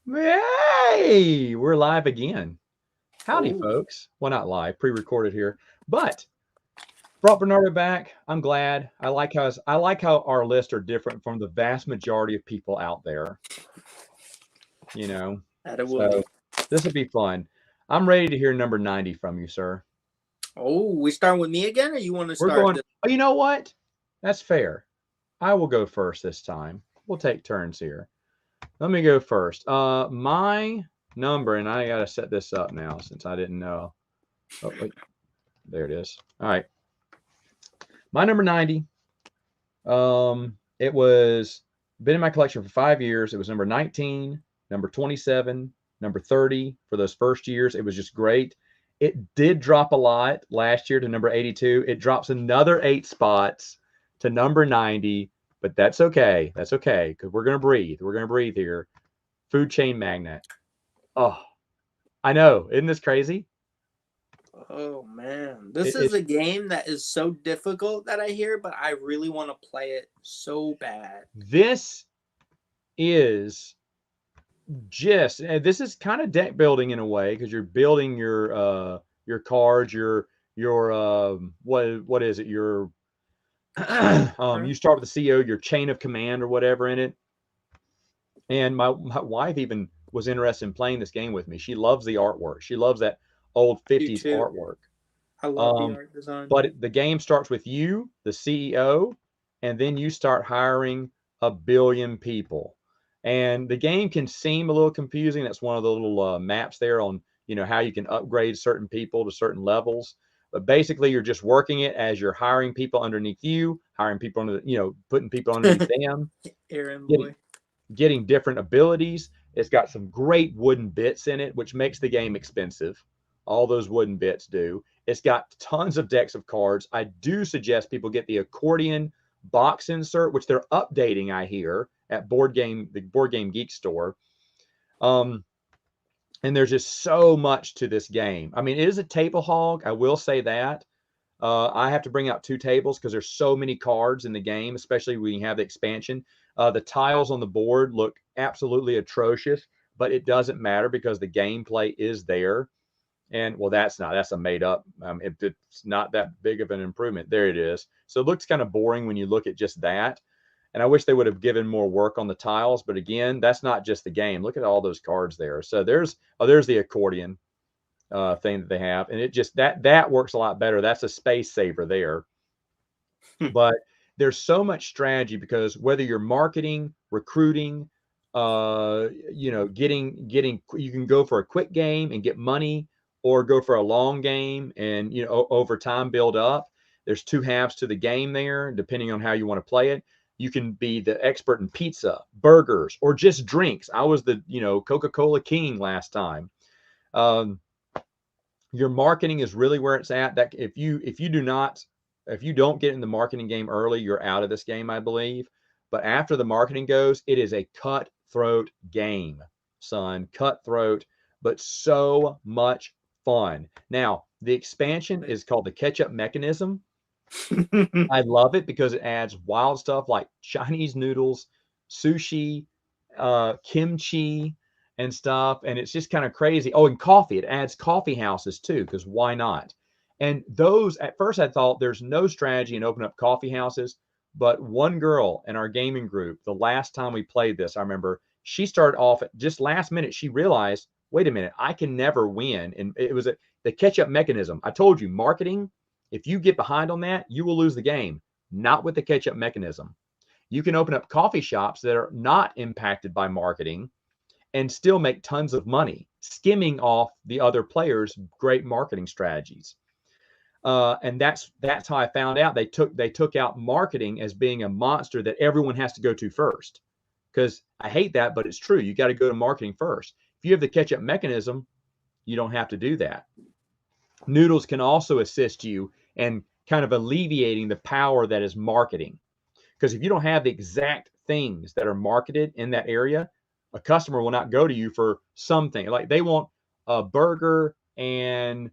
Hey, we're live again. Howdy, Oh, folks. Well, not live, pre-recorded here, but brought Bernardo back. I'm glad. I like how our lists are different from the vast majority of people out there. You know, that it will so be. this will be fun. I'm ready to hear number 90 from you, sir. Oh, we starting with me again, or you want to We're start going. this? Oh, you know what? That's fair. I will go first this time. We'll take turns here. Let me go first. My number, and I gotta set this up now since I didn't know. Oh, wait. There it is. All right. My number 90. It was been in my collection for 5 years. It was number 19, number 27, number 30 for those first years. It was just great. It did drop a lot last year to number 82. It drops another 8 spots to number 90, but that's okay. That's okay because we're going to breathe. We're going to breathe here. Food chain magnate. Oh, I know. Isn't this crazy? Oh man, this is It's a game that is so difficult that I hear, but I really want to play it so bad. this is just this is kind of deck building in a way because you're building your cards, your what is it? Your you Huh? start with the CEO, your chain of command or whatever in it. And my wife even was interested in playing this game with me. She loves the artwork. She loves that old You 50s too. artwork. I love the Um, art design. but the game starts with you, the CEO, and then you start hiring a billion people. And the game can seem a little confusing. That's one of the little maps there on how you can upgrade certain people to certain levels. But basically, you're just working it as you're hiring people underneath you, hiring people under, putting people underneath them, Aaron getting boy. getting different abilities. It's got some great wooden bits in it, which makes the game expensive. All those wooden bits do. It's got tons of decks of cards. I do suggest people get the accordion box insert, which they're updating, I hear, at the Board Game Geek store. Um, and there's just so much to this game. I mean, it is a table hog. I will say that. I have to bring out 2 tables because there's so many cards in the game, especially when you have the expansion. The tiles on the board look absolutely atrocious, but it doesn't matter because the gameplay is there. And well, that's a made up. It's not that big of an improvement. There it is. So it looks kind of boring when you look at just that. And I wish they would have given more work on the tiles. But again, that's not just the game. Look at all those cards there. So there's the accordion thing that they have, and it just that works a lot better. That's a space saver there. But there's so much strategy because whether you're marketing, recruiting, getting you can go for a quick game and get money, or go for a long game and over time build up. There's 2 halves to the game there, depending on how you want to play it. You can be the expert in pizza, burgers, or just drinks. I was the Coca-Cola king last time. Um, your marketing is really where it's at. That if you don't get in the marketing game early, you're out of this game, I believe. But after the marketing goes, it is a cutthroat game, son. Cutthroat, but so much fun. Now, the expansion is called the catch up mechanism. I love it because it adds wild stuff like Chinese noodles, sushi, kimchi, and stuff. And it's just kind of crazy. Oh, and coffee. It adds coffee houses too, because why not? And those, at first, I thought there's no strategy in opening up coffee houses. But one girl in our gaming group, the last time we played this, I remember she started off at just last minute. She realized, wait a minute, I can never win. And it was the catch up mechanism. I told you, marketing, if you get behind on that, you will lose the game. Not with the catch up mechanism. You can open up coffee shops that are not impacted by marketing and still make tons of money, skimming off the other players' great marketing strategies. And that's how I found out they took out marketing as being a monster that everyone has to go to first. Because I hate that, but it's true. You got to go to marketing first. If you have the catch up mechanism, you don't have to do that. Noodles can also assist you in kind of alleviating the power that is marketing. Because if you don't have the exact things that are marketed in that area, a customer will not go to you for something. Like they want a burger and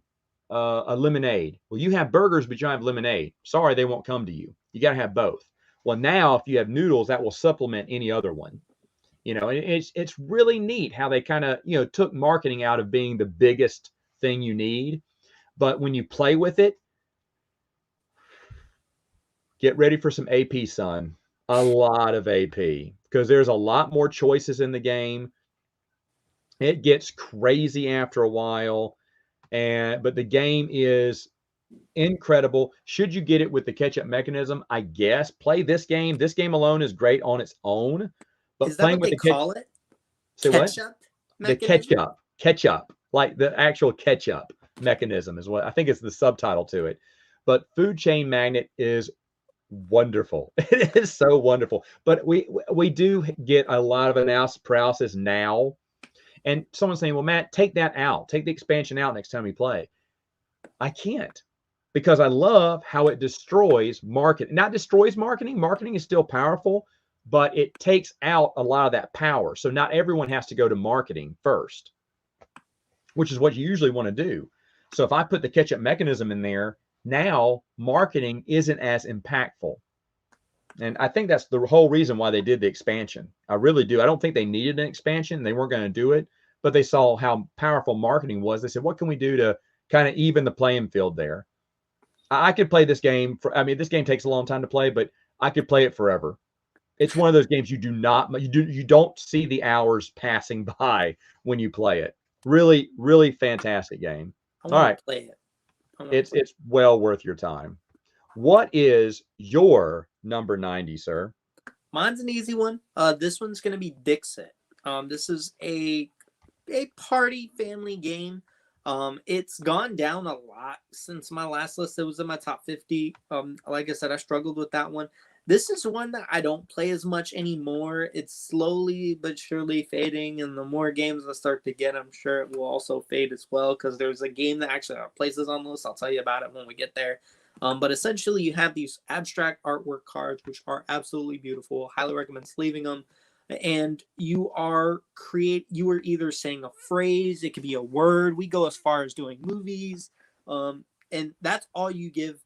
a lemonade. Well, you have burgers, but you don't have lemonade. Sorry, they won't come to you. You got to have both. Well, now if you have noodles, that will supplement any other one. You know, and it's really neat how they kind of, you know, took marketing out of being the biggest thing you need. But when you play with it, get ready for some AP, son. A lot of AP, because there's a lot more choices in the game. It gets crazy after a while, but the game is incredible. Should you get it with the catch-up mechanism? I guess play this game. This game alone is great on its own, Is but that playing what with they the catch, call it? say what? Ketchup The mechanism? catch-up, like the actual catch-up mechanism is what I think is the subtitle to it. But Food Chain Magnet is wonderful. It is so wonderful. But we do get a lot of analysis paralysis now. And someone's saying, well, Matt, take that out. Take the expansion out next time we play. I can't, because I love how it destroys marketing. Not destroys marketing. Marketing is still powerful, but it takes out a lot of that power. So not everyone has to go to marketing first, which is what you usually want to do. So if I put the catch-up mechanism in there, now marketing isn't as impactful. And I think that's the whole reason why they did the expansion. I really do. I don't think they needed an expansion. They weren't going to do it, but they saw how powerful marketing was. They said, what can we do to kind of even the playing field there? I could play this game for, I mean, this game takes a long time to play, but I could play it forever. It's one of those games you don't see the hours passing by when you play it. Really, really fantastic game. I All want right. to play it. It's well worth your time. What is your number 90, sir? Mine's an easy one. This one's gonna be Dixit. This is a party family game. It's gone down a lot since my last list. It was in my top 50. Like I said, I struggled with that one. This is one that I don't play as much anymore. It's slowly but surely fading, and the more games I start to get, I'm sure it will also fade as well, because there's a game that actually places on the list. I'll tell you about it when we get there. But essentially, you have these abstract artwork cards, which are absolutely beautiful. Highly recommend sleeving them. And you are either saying a phrase, it could be a word. We go as far as doing movies, and that's all you give.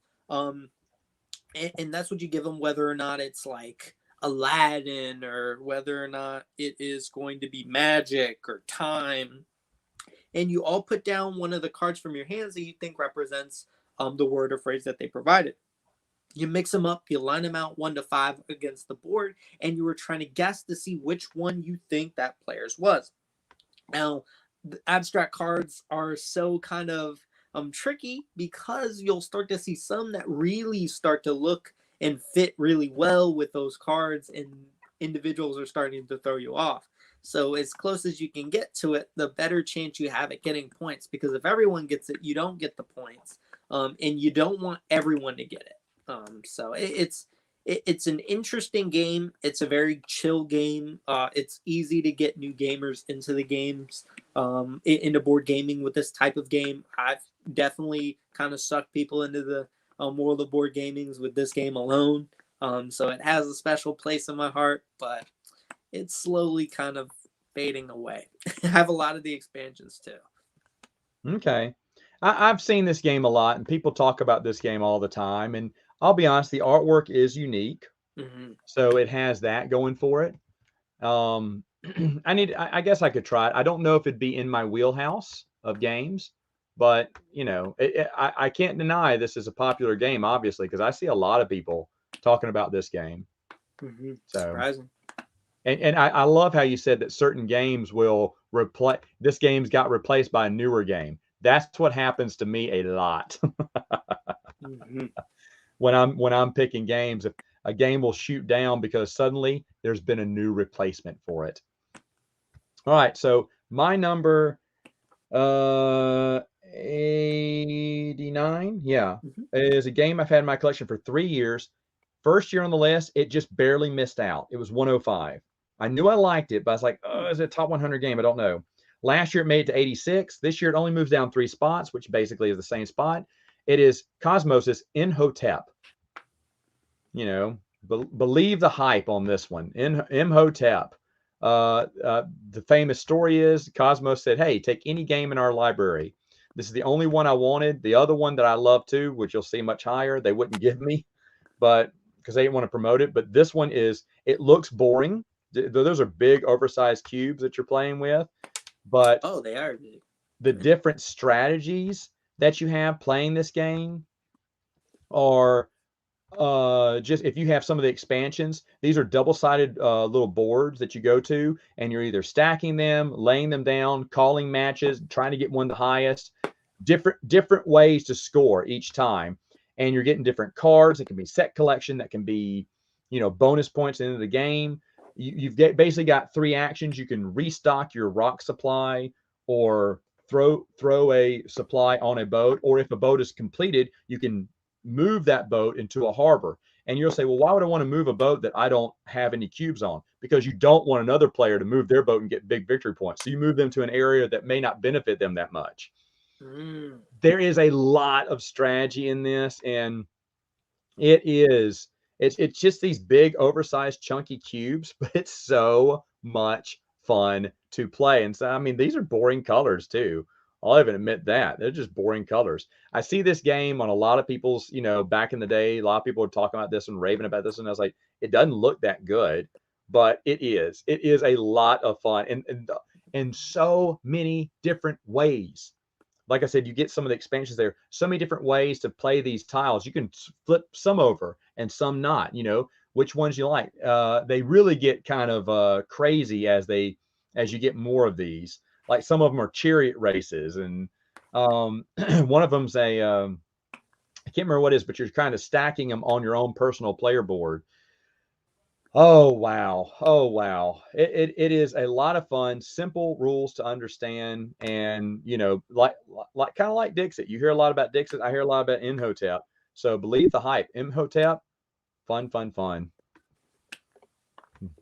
And that's what you give them, whether or not it's like Aladdin, or whether or not it is going to be magic or time. And you all put down one of the cards from your hands that you think represents the word or phrase that they provided. You mix them up, you line them out 1 to 5 against the board, and you were trying to guess to see which one you think that player's was. Now, the abstract cards are so kind of tricky, because you'll start to see some that really start to look and fit really well with those cards, and individuals are starting to throw you off. So as close as you can get to it, the better chance you have at getting points, because if everyone gets it, you don't get the points, and you don't want everyone to get it. So it's an interesting game. It's a very chill game. It's easy to get new gamers into the games, into board gaming with this type of game. I've definitely kind of sucked people into the world of board gamings with this game alone. So it has a special place in my heart, but it's slowly kind of fading away. I have a lot of the expansions too. Okay. I've seen this game a lot, and people talk about this game all the time. And I'll be honest, the artwork is unique. Mm-hmm. So it has that going for it. I guess I could try it. I don't know if it'd be in my wheelhouse of games, but you know, I can't deny this is a popular game, obviously, because I see a lot of people talking about this game. Mm-hmm. So, surprising. and I love how you said that certain games will replace. This game's got replaced by a newer game. That's what happens to me a lot. Mm-hmm. when I'm picking games, if a game will shoot down because suddenly there's been a new replacement for it. All right, so my number 89, yeah, Mm-hmm. is a game I've had in my collection for 3 years. First year on the list, it just barely missed out. It was 105. I knew I liked it, but I was like, oh, is it a top 100 game? I don't know. Last year it made it to 86. This year it only moves down 3 spots, which basically is the same spot. It is Cosmos' Imhotep. You know, believe the hype on this one. Imhotep. The famous story is Cosmos said, hey, take any game in our library. This is the only one I wanted. The other one that I love too, which you'll see much higher, they wouldn't give me, but because they didn't want to promote it. But this one it looks boring. Those are big, oversized cubes that you're playing with. But Oh, they are big. the different strategies that you have playing this game are just if you have some of the expansions, these are double-sided little boards that you go to, and you're either stacking them, laying them down, calling matches, trying to get one the highest, different ways to score each time. And you're getting different cards. It can be set collection, that can be, bonus points into the game. You've basically got 3 actions. You can restock your rock supply, or throw a supply on a boat, or if a boat is completed, you can move that boat into a harbor. And you'll say, well, why would I want to move a boat that I don't have any cubes on? Because you don't want another player to move their boat and get big victory points. So you move them to an area that may not benefit them that much. There is a lot of strategy in this, and it's just these big, oversized, chunky cubes, but it's so much fun to play. And so, I mean, these are boring colors too. I'll even admit that they're just boring colors. I see this game on a lot of people's, back in the day, a lot of people were talking about this and raving about this, and I was like, it doesn't look that good, but it is. It is a lot of fun, and in so many different ways. Like I said, you get some of the expansions there. So many different ways to play these tiles. You can flip some over and some not. Which ones you like. They really get kind of crazy as you get more of these. Like some of them are chariot races, and one of them's I can't remember what it is, but you're kind of stacking them on your own personal player board. Oh wow! Oh wow! It is a lot of fun. Simple rules to understand, and like kind of like Dixit. You hear a lot about Dixit. I hear a lot about Imhotep. So believe the hype. Imhotep, fun, fun, fun.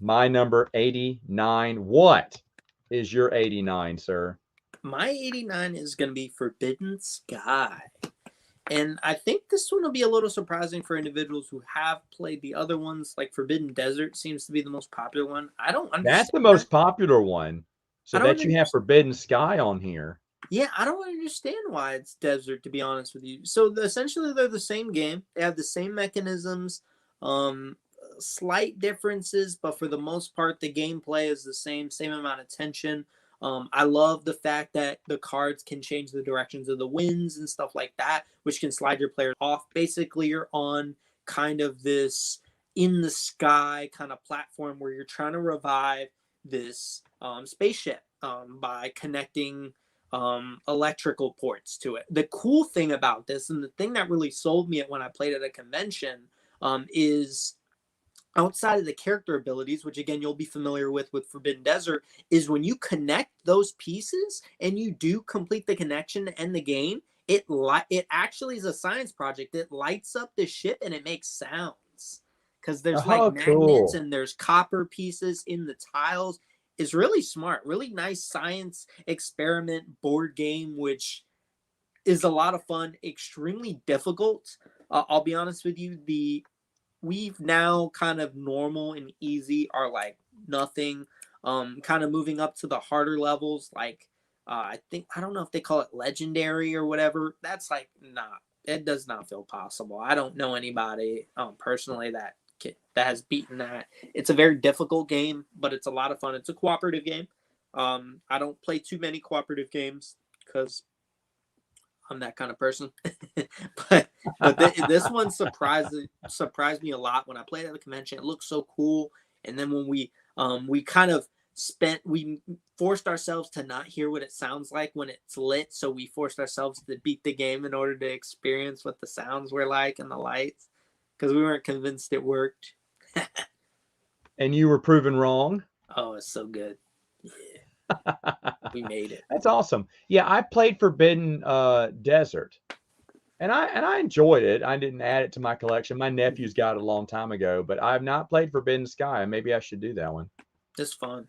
My number 89. What is your 89, sir? My 89 is going to be Forbidden Sky. And I think this one will be a little surprising for individuals who have played the other ones. Like Forbidden Desert seems to be the most popular one. I don't understand. That's the most popular one. So that you have understand. Forbidden Sky on here. Yeah, I don't understand why it's Desert, to be honest with you. So essentially, they're the same game. They have the same mechanisms, slight differences, but for the most part, the gameplay is the same amount of tension. I love the fact that the cards can change the directions of the winds and stuff like that, which can slide your player off. Basically, you're on kind of this in the sky kind of platform where you're trying to revive this spaceship by connecting electrical ports to it. The cool thing about this, and the thing that really sold me when I played at a convention, is outside of the character abilities, which again you'll be familiar with Forbidden Desert, is when you connect those pieces and you do complete the connection to end the game, it actually is a science project. It lights up the ship and it makes sounds because there's magnets and there's copper pieces in the tiles. It's really smart, really nice science experiment board game, which is a lot of fun, extremely difficult. I'll be honest with you, we've now kind of normal and easy are like nothing. Kind of moving up to the harder levels, like I don't know if they call it legendary or whatever. That's like it does not feel possible. I don't know anybody personally that has beaten that. It's a very difficult game, but it's a lot of fun. It's a cooperative game. I don't play too many cooperative games because I'm that kind of person. but this one surprised me a lot when I played at the convention. It looked so cool, and then when we forced ourselves to not hear what it sounds like when it's lit, so we forced ourselves to beat the game in order to experience what the sounds were like and the lights, because we weren't convinced it worked. And you were proven wrong. Oh, it's so good. We made it. That's awesome. Yeah, I played Forbidden Desert, and I enjoyed it. I didn't add it to my collection. My nephews got it a long time ago, but I have not played Forbidden Sky. Maybe I should do that one. It's fun.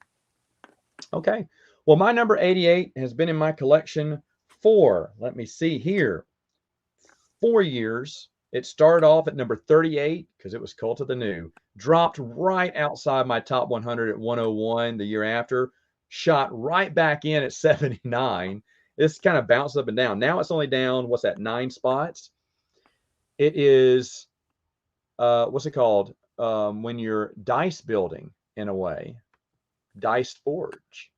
Okay. Well, my number 88 has been in my collection for, let me see here, 4 years. It started off at number 38 because it was Cult of the New. Dropped right outside my top 100 at 101 the year after. Shot right back in at 79. This kind of bounced up and down. Now it's only down, 9 spots? It is, what's it called? When you're dice building in a way. Dice Forge.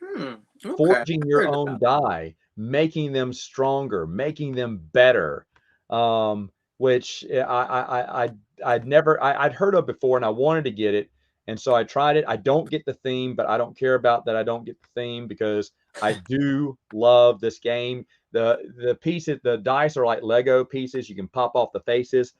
Okay. Forging I your heard own about that. die, making them stronger, making them better. Which I'd never I'd heard of before, and I wanted to get it, and so I tried it. I don't get the theme, but I don't care about that. I don't get the theme because I do love this game. The pieces, the dice are like Lego pieces. You can pop off the faces,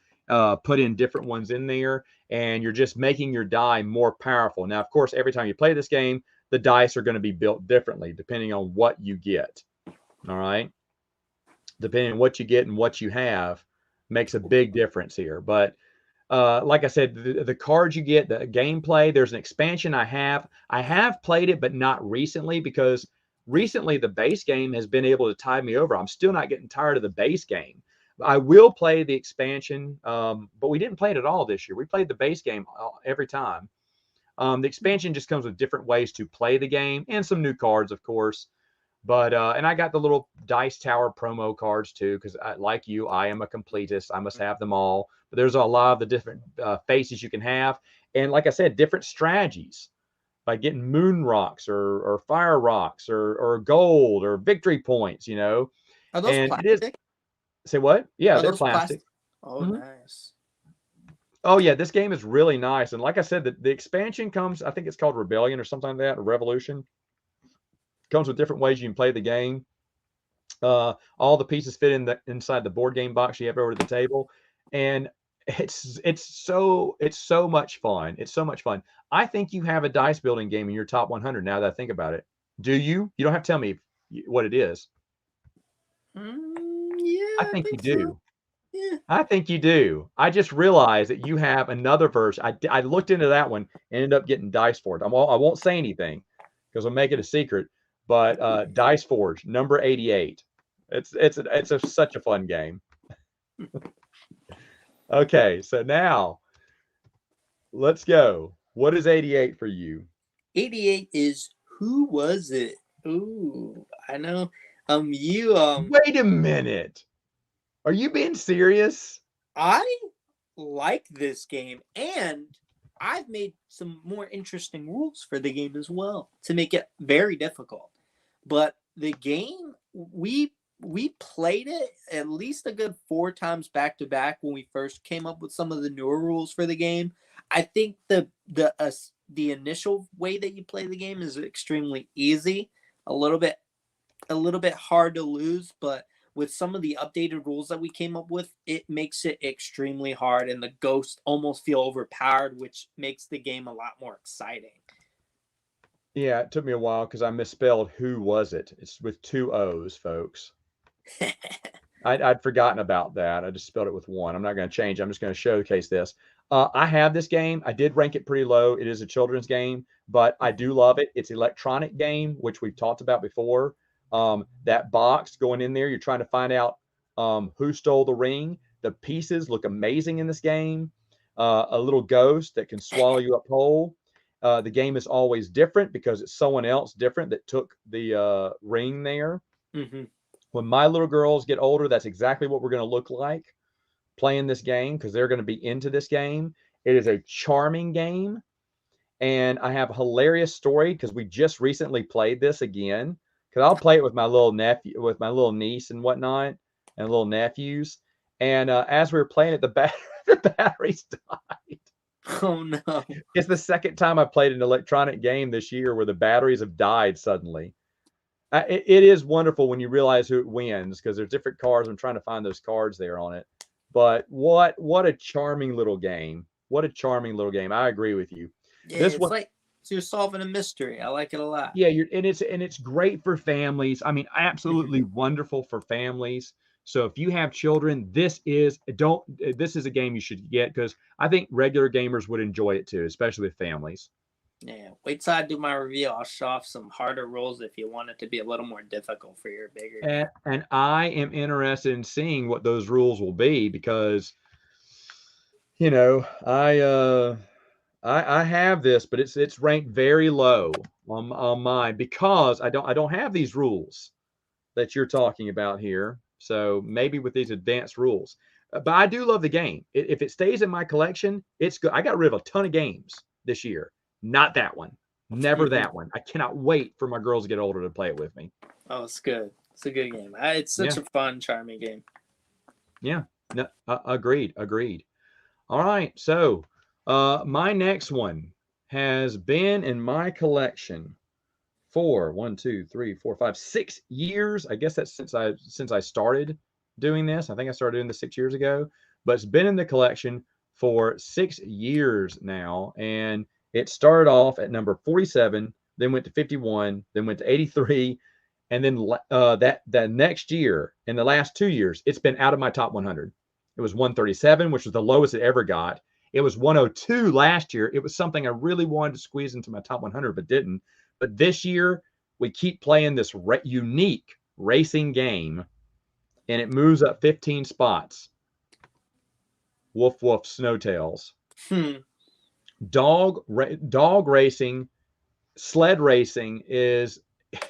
put in different ones in there, and you're just making your die more powerful. Now, of course, every time you play this game, the dice are going to be built differently depending on what you get. All right. Depending on what you get and what you have makes a big difference here. But like I said, the cards you get, the gameplay, there's an expansion I have. I have played it, but not recently because recently the base game has been able to tide me over. I'm still not getting tired of the base game. I will play the expansion, but we didn't play it at all this year. We played the base game every time. The expansion just comes with different ways to play the game and some new cards, of course. But and I got the little Dice Tower promo cards too, because like you, I am a completist. I must have them all. But there's a lot of the different faces you can have, and like I said, different strategies by getting moon rocks or fire rocks or gold or victory points. You know, Are those and it is. plastic? Say what? Yeah, Are they're those plastic. plastic? Oh, Mhm. nice. Oh yeah, this game is really nice, and like I said, the expansion comes. I think it's called Rebellion or something like that, or Revolution. Comes with different ways you can play the game. All the pieces fit in the inside the board game box you have over the table, and it's so much fun. It's so much fun. I think you have a dice building game in your top 100 now that I think about it. Do you? You don't have to tell me what it is. Yeah, I I think you think so. do. Yeah. I think you do. I just realized that you have another version. I looked into that one and ended up getting Dice Forge. I won't say anything because I'll make it a secret. But Dice Forge number 88. Such a fun game. Okay, so now let's go. What is 88 for you? 88 is Who Was It? Ooh, I know. You Wait a minute. Are you being serious? I like this game, and I've made some more interesting rules for the game as well to make it very difficult. But the game, we played it at least a good 4 times back to back when we first came up with some of the newer rules for the game. I think the initial way that you play the game is extremely easy, a little bit hard to lose, but with some of the updated rules that we came up with, it makes it extremely hard, and the ghosts almost feel overpowered, which makes the game a lot more exciting. Yeah, it took me a while because I misspelled who was it. It's with two O's, folks. I'd forgotten about that. I just spelled it with one. I'm not going to change. I'm just going to showcase this. I have this game. I did rank it pretty low. It is a children's game, but I do love it. It's an electronic game, which we've talked about before. That box going in there, you're trying to find out who stole the ring. The pieces look amazing in this game. A little ghost that can swallow you up whole. The game is always different because it's someone else different that took the ring there. Mm-hmm. When my little girls get older, that's exactly what we're going to look like playing this game because they're going to be into this game. It is a charming game, and I have a hilarious story because we just recently played this again. Because I'll play it with my little nephew, with my little niece and whatnot, and little nephews. And as we were playing it, the batteries died. Oh no. It's the second time I played an electronic game this year where the batteries have died suddenly. It is wonderful when you realize who wins because there's different cards. I'm trying to find those cards there on it. But what a charming little game. What a charming little game. I agree with you. Yeah, This it's one, like you're solving a mystery. I like it a lot. yeah, and it's great for families. I mean, Mm-hmm. absolutely wonderful for families. So if you have children, this is a game you should get because I think regular gamers would enjoy it too, especially with families. Yeah, wait till I do my review. I'll show off some harder rules if you want it to be a little more difficult for your bigger game. And I am interested in seeing what those rules will be because I have this, but it's ranked very low on mine because I don't have these rules that you're talking about here. So maybe with these advanced rules, but I do love the game. If it stays in my collection, it's good. I got rid of a ton of games this year. Not that one. Never that one. I cannot wait for my girls to get older to play it with me. Oh, it's good. It's a good game. It's such Yeah. a fun, charming game. Yeah. No, agreed. Agreed. All right. So, my next one has been in my collection for 6 years. I guess that's since I started doing this. I think I started doing this 6 years ago, but it's been in the collection for 6 years now. And it started off at number 47, then went to 51, then went to 83, and then that next year, in the last 2 years, it's been out of my top 100. It was 137, which was the lowest it ever got. It was 102 last year. It was something I really wanted to squeeze into my top 100, but didn't. But this year, we keep playing this unique racing game, and it moves up 15 spots. Woof woof snowtails. Dog racing, sled racing it's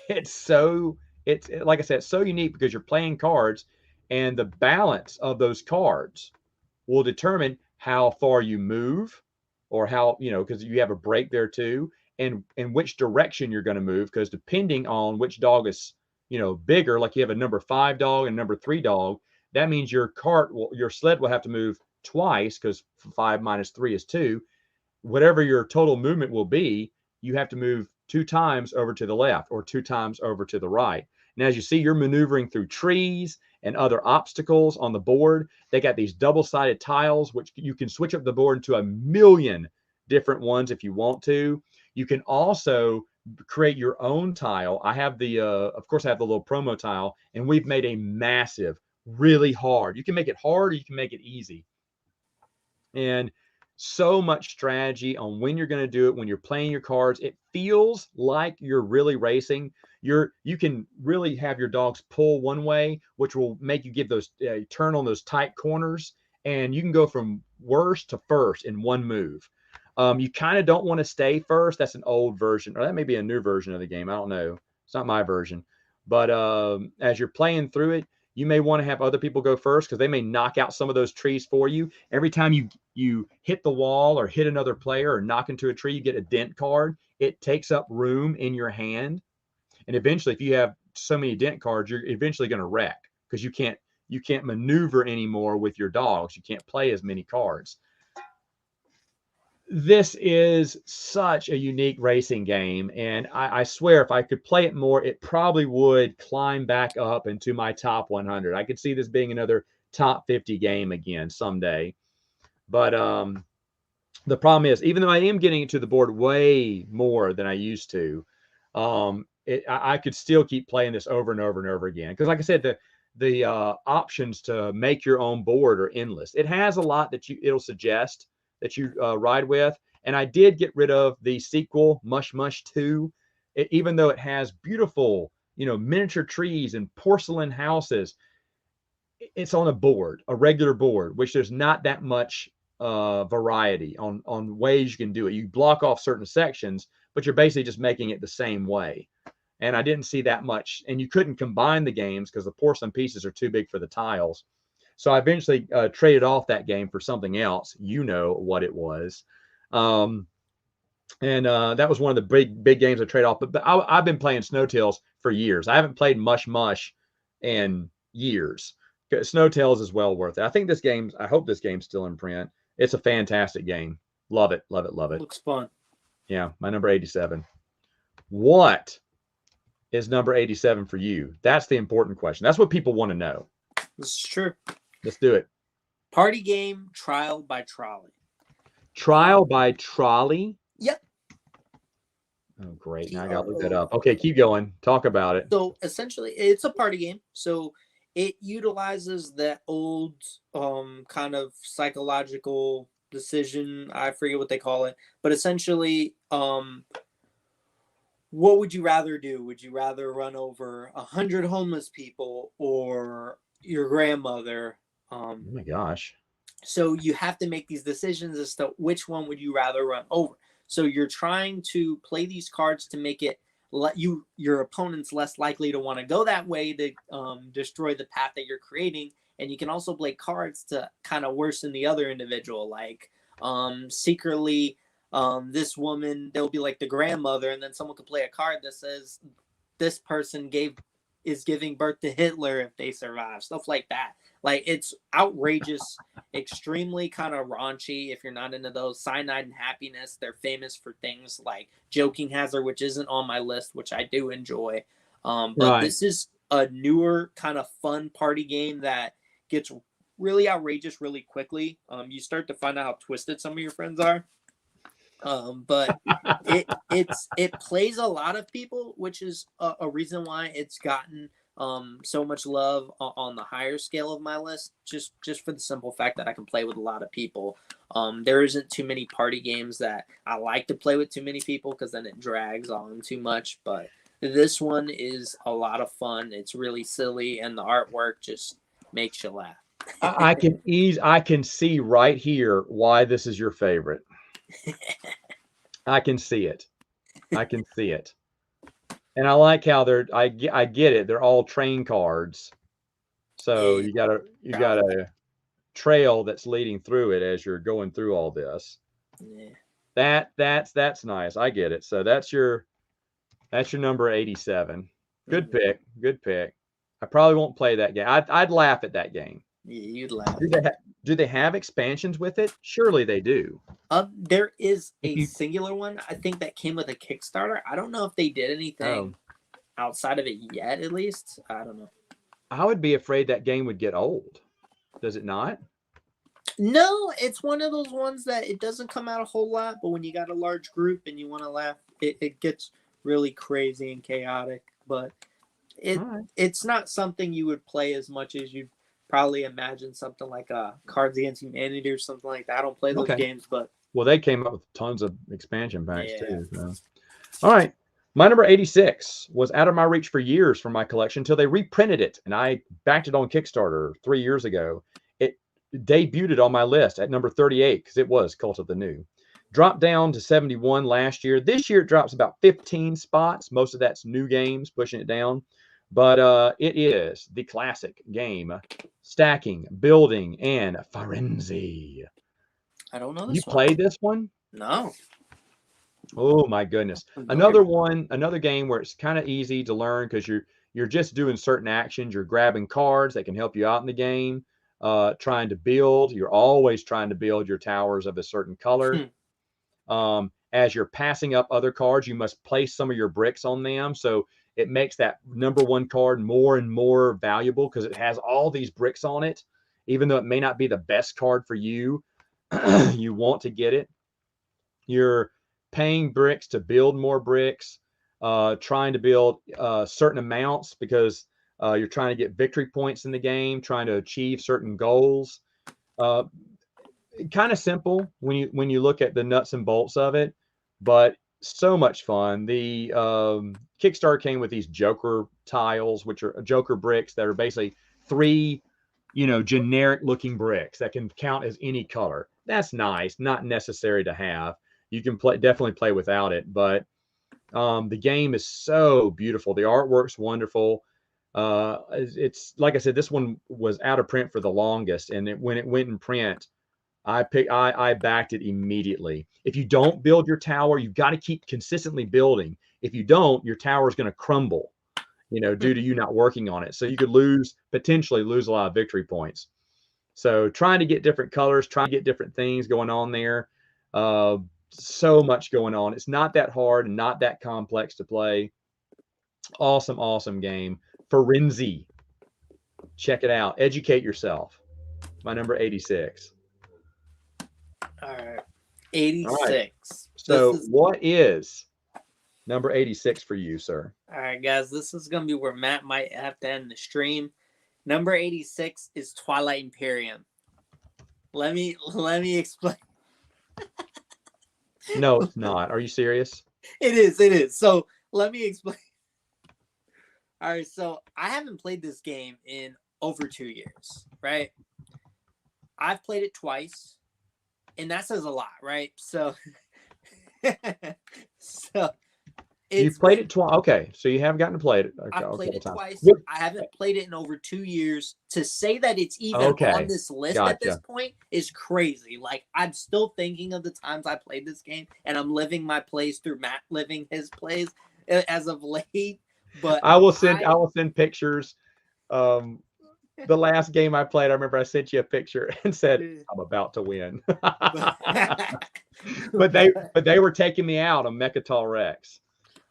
like I said, it's so unique because you're playing cards, and the balance of those cards will determine how far you move, or how, because you have a break there too, and which direction you're going to move, because depending on which dog is, bigger, like you have a number 5 dog and number 3 dog, that means your sled will have to move twice, because 5 minus 3 is 2. Whatever your total movement will be, you have to move 2 times over to the left or 2 times over to the right. And as you see, you're maneuvering through trees and other obstacles on the board. They got these double-sided tiles, which you can switch up the board into a million different ones if you want to. You can also create your own tile. I have of course, I have the little promo tile, and we've made a massive, really hard. You can make it hard, or you can make it easy. And so much strategy on when you're going to do it, when you're playing your cards. It feels like you're really racing. You can really have your dogs pull one way, which will make you give those turn on those tight corners, and you can go from worst to first in one move. You kind of don't want to stay first. That's an old version, or that may be a new version of the game. I don't know. It's not my version. But as you're playing through it, you may want to have other people go first, because they may knock out some of those trees for you. Every time you hit the wall or hit another player or knock into a tree, you get a dent card. It takes up room in your hand. And eventually, if you have so many dent cards, you're eventually going to wreck, because you can't maneuver anymore with your dogs. You can't play as many cards. This is such a unique racing game, and I swear if I could play it more, it probably would climb back up into my top 100. I could see this being another top 50 game again someday. But the problem is, even though I am getting it to the board way more than I used to, I could still keep playing this over and over and over again. Because like I said, the options to make your own board are endless. It has a lot that it'll suggest that you ride with. And I did get rid of the sequel, Mush Mush 2, even though it has beautiful, miniature trees and porcelain houses. It's on a regular board, which there's not that much variety on ways you can do it. You block off certain sections, but you're basically just making it the same way. And I didn't see that much. And you couldn't combine the games because the porcelain pieces are too big for the tiles. So I eventually traded off that game for something else. You know what it was. And that was one of the big games I trade off. But I've been playing Snowtails for years. I haven't played Mush Mush in years. Snowtails is well worth it. I hope this game's still in print. It's a fantastic game. Love it, love it, love it. Looks fun. Yeah, my number 87. What is number 87 for you? That's the important question. That's what people want to know. This is true. Let's do it. Party game, Trial by Trolley. Trial by Trolley? Yep. Oh, great. Now I got to look that up. Okay, keep going. Talk about it. So essentially, it's a party game. So it utilizes that old kind of psychological decision. I forget what they call it. But essentially, what would you rather do? Would you rather run over 100 homeless people or your grandmother? Oh my gosh. So you have to make these decisions as to which one would you rather run over. So you're trying to play these cards to make it let your opponent's less likely to want to go that way to destroy the path that you're creating. And you can also play cards to kind of worsen the other individual, like secretly this woman, there'll be like the grandmother, and then someone could play a card that says this person is giving birth to Hitler if they survive, stuff like that. Like, it's outrageous, extremely kind of raunchy if you're not into those. Cyanide and Happiness, they're famous for things like Joking Hazard, which isn't on my list, which I do enjoy. But Right. this is a newer kind of fun party game that gets really outrageous really quickly. You start to find out how twisted some of your friends are. But it plays a lot of people, which is a reason why it's gotten so much love on the higher scale of my list, just for the simple fact that I can play with a lot of people. There isn't too many party games that I like to play with too many people, because then it drags on too much. But this one is a lot of fun. It's really silly, and the artwork just makes you laugh. I can see right here why this is your favorite. I can see it. I can see it. And I like how I get it. They're all train cards. So Yeah. you got a trail that's leading through it as you're going through all this. Yeah. That's nice. I get it. So that's your number 87. Good pick. Good pick. I probably won't play that game. I'd laugh at that game. Yeah, you'd laugh. Do they have expansions with it? Surely they do. There is a singular one, I think, that came with a Kickstarter. I don't know if they did anything outside of it yet, at least. I don't know. I would be afraid that game would get old. Does it not? No, it's one of those ones that it doesn't come out a whole lot, but when you got a large group and you want to laugh, it gets really crazy and chaotic. But it's not something you would play as much as you'd probably imagine something like Cards Against Humanity or something like that. I don't play those games, but... Well, they came up with tons of expansion packs too. So. All right. My number 86 was out of my reach for years from my collection until they reprinted it, and I backed it on Kickstarter 3 years ago. It debuted on my list at number 38 because it was Cult of the New. Dropped down to 71 last year. This year it drops about 15 spots. Most of that's new games pushing it down. But it is the classic game, Stacking, Building, and Firenze. I don't know this You played this one? No. Oh my goodness. Another game where it's kind of easy to learn because you're just doing certain actions. You're grabbing cards that can help you out in the game, trying to build. You're always trying to build your towers of a certain color. As you're passing up other cards, you must place some of your bricks on them. So it makes that number one card more and more valuable because it has all these bricks on it. Even though it may not be the best card for you, you want to get it. You're paying bricks to build more bricks, trying to build certain amounts because you're trying to get victory points in the game, trying to achieve certain goals. Kind of simple when you look at the nuts and bolts of it, but so much fun. The Kickstarter came with these Joker tiles, which are Joker bricks that are basically 3, generic looking bricks that can count as any color. That's nice. Not necessary to have. You can definitely play without it, but the game is so beautiful. The artwork's wonderful. It's like I said, this one was out of print for the longest, and when it went in print, I backed it immediately. If you don't build your tower, you've got to keep consistently building. If you don't, your tower is going to crumble, due to you not working on it. So you could potentially lose a lot of victory points. So trying to get different colors, trying to get different things going on there. So much going on. It's not that hard and not that complex to play. Awesome, awesome game. Firenze. Check it out. Educate yourself. My number 86. All right. 86. All right. So what is number 86 for you, sir? All right, guys. This is going to be where Matt might have to end the stream. Number 86 is Twilight Imperium. Let me explain. No, it's not. Are you serious? It is. So let me explain. All right, so I haven't played this game in over 2 years, right? I've played it twice, and that says a lot, right? So You've It's played been it twice. Okay, so you have gotten to play it a I've played couple it times. twice. What? I haven't played it in over 2 years. To say that it's even on Okay, this list at this gotcha. point is crazy. Like I'm still thinking of the times I played this game, and I'm living my plays through Matt living his plays as of late. But I will send pictures. Um, the last game I played, I remember I sent you a picture and said, "I'm about to win." but, but they were taking me out on Mechatol Rex.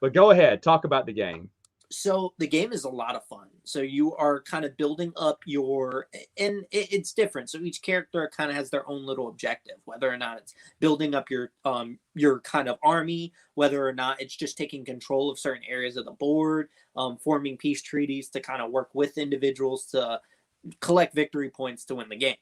But go ahead, talk about the game. so the game is a lot of fun. So you are kind of building up and it's different. So each character kind of has their own little objective, whether or not it's building up your kind of army, whether or not it's just taking control of certain areas of the board, forming peace treaties to kind of work with individuals to collect victory points to win the game.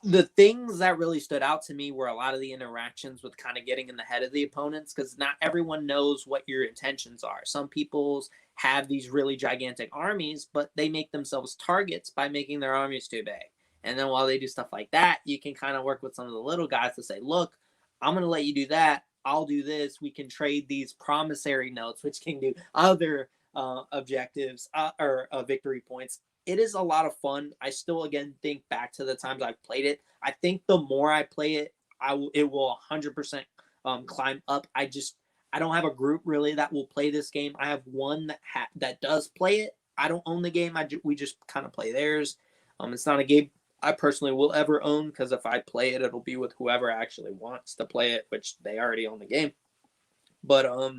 The things that really stood out to me were a lot of the interactions with kind of getting in the head of the opponents, because not everyone knows what your intentions are. Some people's have these really gigantic armies, but they make themselves targets by making their armies too big. And then while they do stuff like that, you can kind of work with some of the little guys to say, look, I'm going to let you do that. I'll do this. We can trade these promissory notes, which can do other objectives or victory points. It is a lot of fun. I still, again, think back to the times I've played it. I think the more I play it, it will 100% climb up. I don't have a group really that will play this game. I have one that does play it. I don't own the game. We just kind of play theirs. It's not a game I personally will ever own, because if I play it, it'll be with whoever actually wants to play it, which they already own the game. But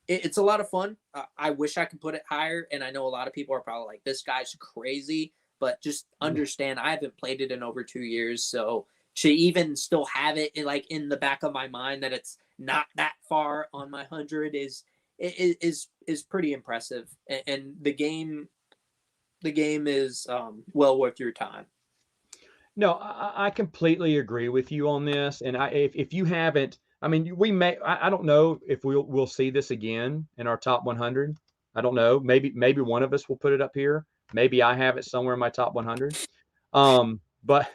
it's a lot of fun. I wish I could put it higher, and I know a lot of people are probably like, this guy's crazy, but just understand I haven't played it in over 2 years, so to even still have it in the back of my mind that it's not that far on my 100 is pretty impressive, and the game is well worth your time. No, I completely agree with you on this. And if you haven't, I mean, I don't know if we'll see this again in our top 100. I don't know. Maybe one of us will put it up here. Maybe I have it somewhere in my top 100. But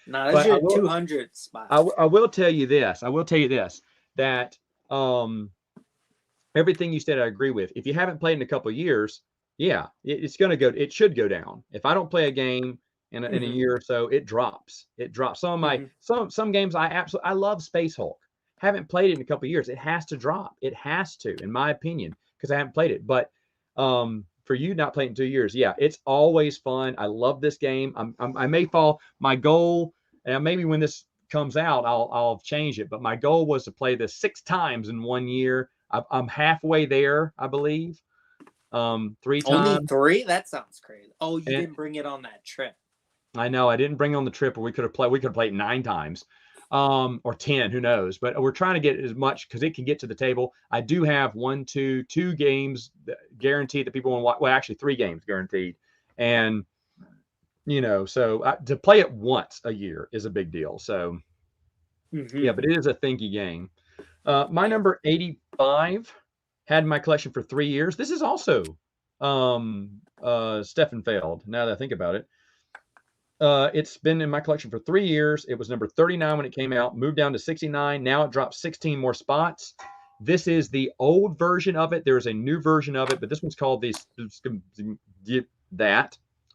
No, that's but your 200 spot. I will tell you this. I will tell you this, that everything you said, I agree with. If you haven't played in a couple of years, yeah, it's going to go. It should go down. If I don't play a game in a year or so, it drops. It drops. Some of my some games I love Space Hulk. Haven't played it in a couple of years. It has to drop. It has to, in my opinion, because I haven't played it. But for you not playing in 2 years, yeah, it's always fun. I love this game. I may fall. My goal, and maybe when this comes out, I'll change it. But my goal was to play this 6 times in 1 year. I'm halfway there, I believe. 3 times. Only 3? That sounds crazy. Oh, you didn't bring it on that trip. I know I didn't bring on the trip, or we could have played 9 times, or 10, who knows? But we're trying to get as much, because it can get to the table. I do have 2 games guaranteed that people want to watch. Well, actually 3 games guaranteed, and so to play it once a year is a big deal. So yeah, but it is a thinky game. My number 85 had in my collection for 3 years. This is also Stefan Feld, now that I think about it. It's been in my collection for 3 years. It was number 39 when it came out, moved down to 69. Now it dropped 16 more spots. This is the old version of it. There's a new version of it, but this one's called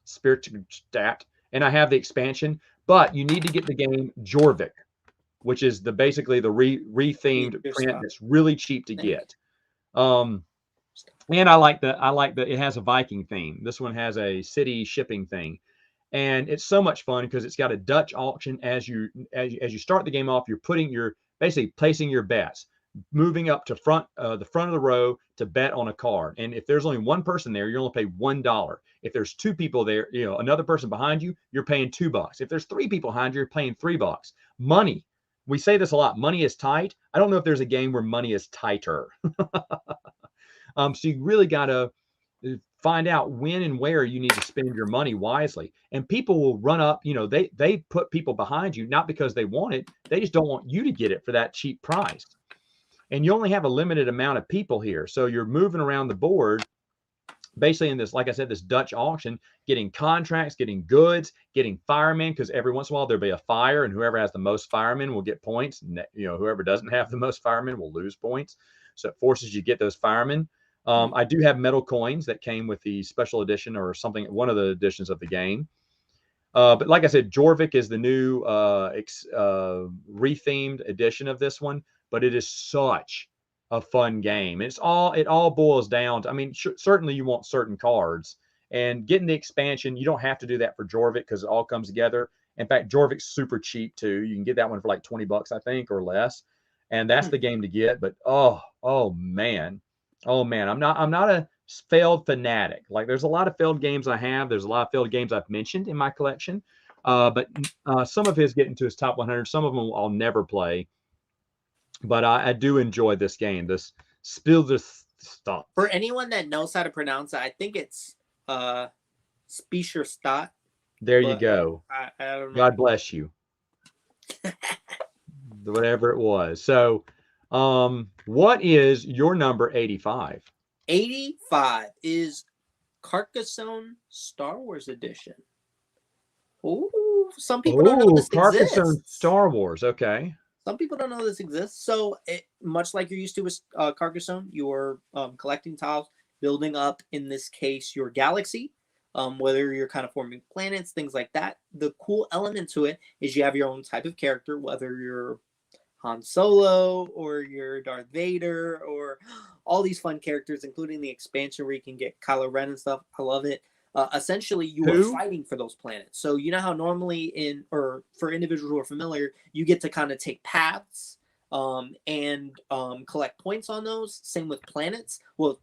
Spirit Stat, and I have the expansion. But you need to get the game Jorvik, which is basically the rethemed print that's really cheap to get. And I like the it has a Viking theme. This one has a city shipping thing. And it's so much fun because it's got a Dutch auction as you start the game off. You're basically placing your bets, moving up to the front of the row to bet on a card. And if there's only one person there, you only pay $1. If there's 2 people there, another person behind you, you're paying $2. If there's 3 people behind you, you're paying $3. Money. We say this a lot. Money is tight. I don't know if there's a game where money is tighter. So you really got to find out when and where you need to spend your money wisely. And people will run up, they put people behind you, not because they want it. They just don't want you to get it for that cheap price. And you only have a limited amount of people here. So you're moving around the board basically in this, like I said, this Dutch auction, getting contracts, getting goods, getting firemen, because every once in a while there'll be a fire, and whoever has the most firemen will get points. And, whoever doesn't have the most firemen will lose points. So it forces you to get those firemen. I do have metal coins that came with the special edition or something, one of the editions of the game. But like I said, Jorvik is the new rethemed edition of this one, but it is such a fun game. It all boils down to, I mean, certainly you want certain cards, and getting the expansion, you don't have to do that for Jorvik because it all comes together. In fact, Jorvik's super cheap too. You can get that one for like 20 bucks, I think, or less. And that's the game to get. But oh man. Oh man, I'm not a failed fanatic. Like there's a lot of failed games I have. There's a lot of failed games I've mentioned in my collection. But some of his get into his top 100. Some of them I'll never play. But I do enjoy this game. This Spiel des Staates. For anyone that knows how to pronounce it, I think it's Speicher Stadt. There you go. I don't know. God bless you. Whatever it was. So, what is your number 85? 85 is Carcassonne Star Wars Edition. Oh, some people don't know this Carcassonne exists. Star Wars. Okay. Some people don't know this exists. So, much like you're used to with Carcassonne, you're collecting tiles, building up, in this case, your galaxy. Whether you're kind of forming planets, things like that. The cool element to it is you have your own type of character, whether you're Han Solo or you're Darth Vader or all these fun characters, including the expansion where you can get Kylo Ren and stuff. I love it. Essentially, you are fighting for those planets. So you know how normally for individuals who are familiar, you get to kind of take paths and collect points on those. Same with planets. Well,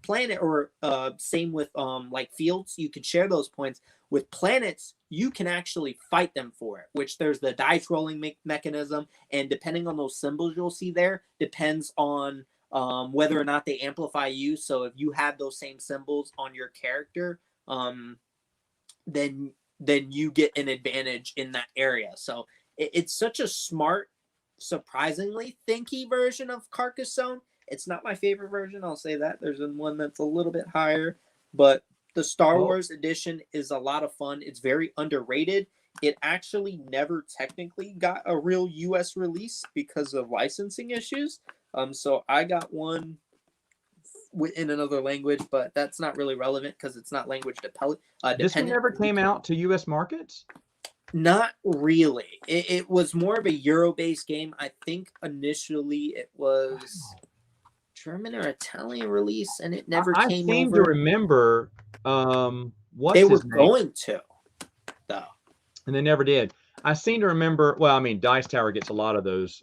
same with like fields. You can share those points. With planets, you can actually fight them for it, which there's the dice rolling mechanism. And depending on those symbols you'll see there, depends on whether or not they amplify you. So if you have those same symbols on your character, then you get an advantage in that area. So it's such a smart, surprisingly thinky version of Carcassonne. It's not my favorite version, I'll say that. There's one that's a little bit higher, but the Star Wars edition is a lot of fun. It's very underrated. It actually never technically got a real US release because of licensing issues. So I got one in another language, but that's not really relevant because it's not language dependent. This one never came out to US markets? Not really. It was more of a Euro-based game. I think initially it was German or Italian release, and it never came over. I seem to remember they were going to, though. And they never did. I seem to remember, well, I mean, Dice Tower gets a lot of those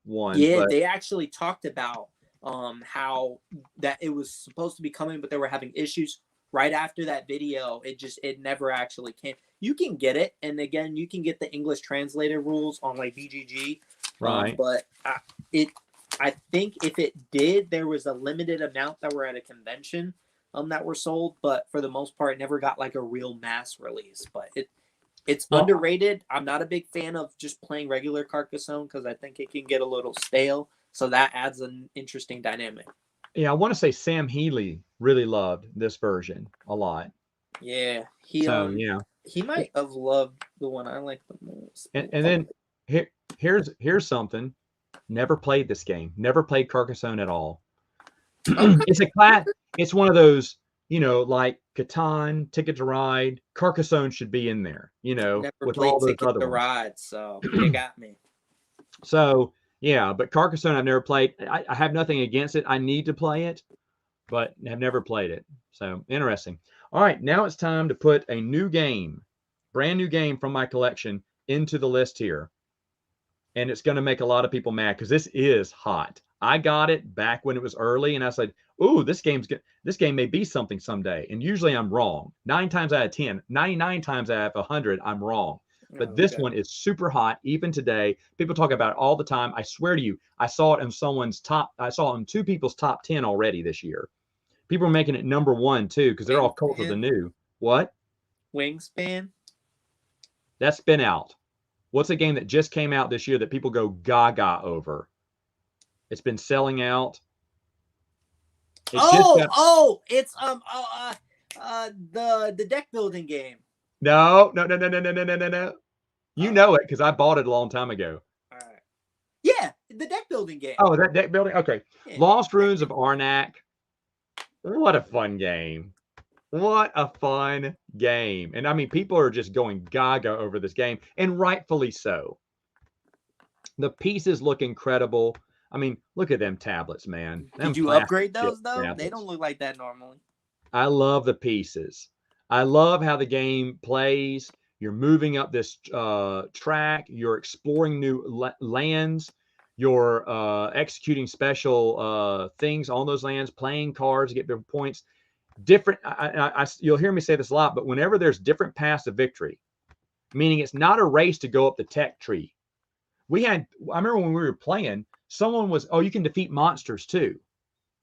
ones. Yeah, they actually talked about how that it was supposed to be coming, but they were having issues. Right after that video, it never actually came. You can get it, and again, you can get the English translated rules on like BGG. Right. But I think if it did, there was a limited amount that were at a convention that were sold, but for the most part, it never got like a real mass release. But it's underrated. I'm not a big fan of just playing regular Carcassonne because I think it can get a little stale. So that adds an interesting dynamic. Yeah, I want to say Sam Healy really loved this version a lot. Yeah, he might have loved the one I like the most. And then here's something. Never played this game. Never played Carcassonne at all. It's one of those, like Catan, Ticket to Ride. Carcassonne should be in there, Never with played all those Ticket other to ones. Ride, so you got me. So yeah, but Carcassonne I've never played. I have nothing against it. I need to play it, but have never played it. So interesting. All right, now it's time to put a new game, brand new game from my collection into the list here. And it's going to make a lot of people mad because this is hot. I got it back when it was early, and I said, "Ooh, this game may be something someday." And usually I'm wrong. 9 times out of 10, 99 times out of 100, I'm wrong. But this one is super hot even today. People talk about it all the time. I swear to you, I saw it in 2 people's top 10 already this year. People are making it number 1 too because they're all Cult of the New. What? Wingspan? That's Spin Out. What's a game that just came out this year that people go gaga over? It's been selling out. It's The deck building game. No. You know it because I bought it a long time ago. All right. Yeah, the deck building game. Oh, that deck building? Okay. Yeah. Lost Ruins of Arnac. What a fun game. What a fun game. And I mean, people are just going gaga over this game, and rightfully so. The pieces look incredible. I mean, look at them tablets, man. Did you upgrade those though? Tablets. They don't look like that normally. I love the pieces. I love how the game plays. You're moving up this track. You're exploring new lands. You're executing special things on those lands, playing cards to get different points. Different. You'll hear me say this a lot, but whenever there's different paths to victory, meaning it's not a race to go up the tech tree. I remember when we were playing, someone was, oh, you can defeat monsters too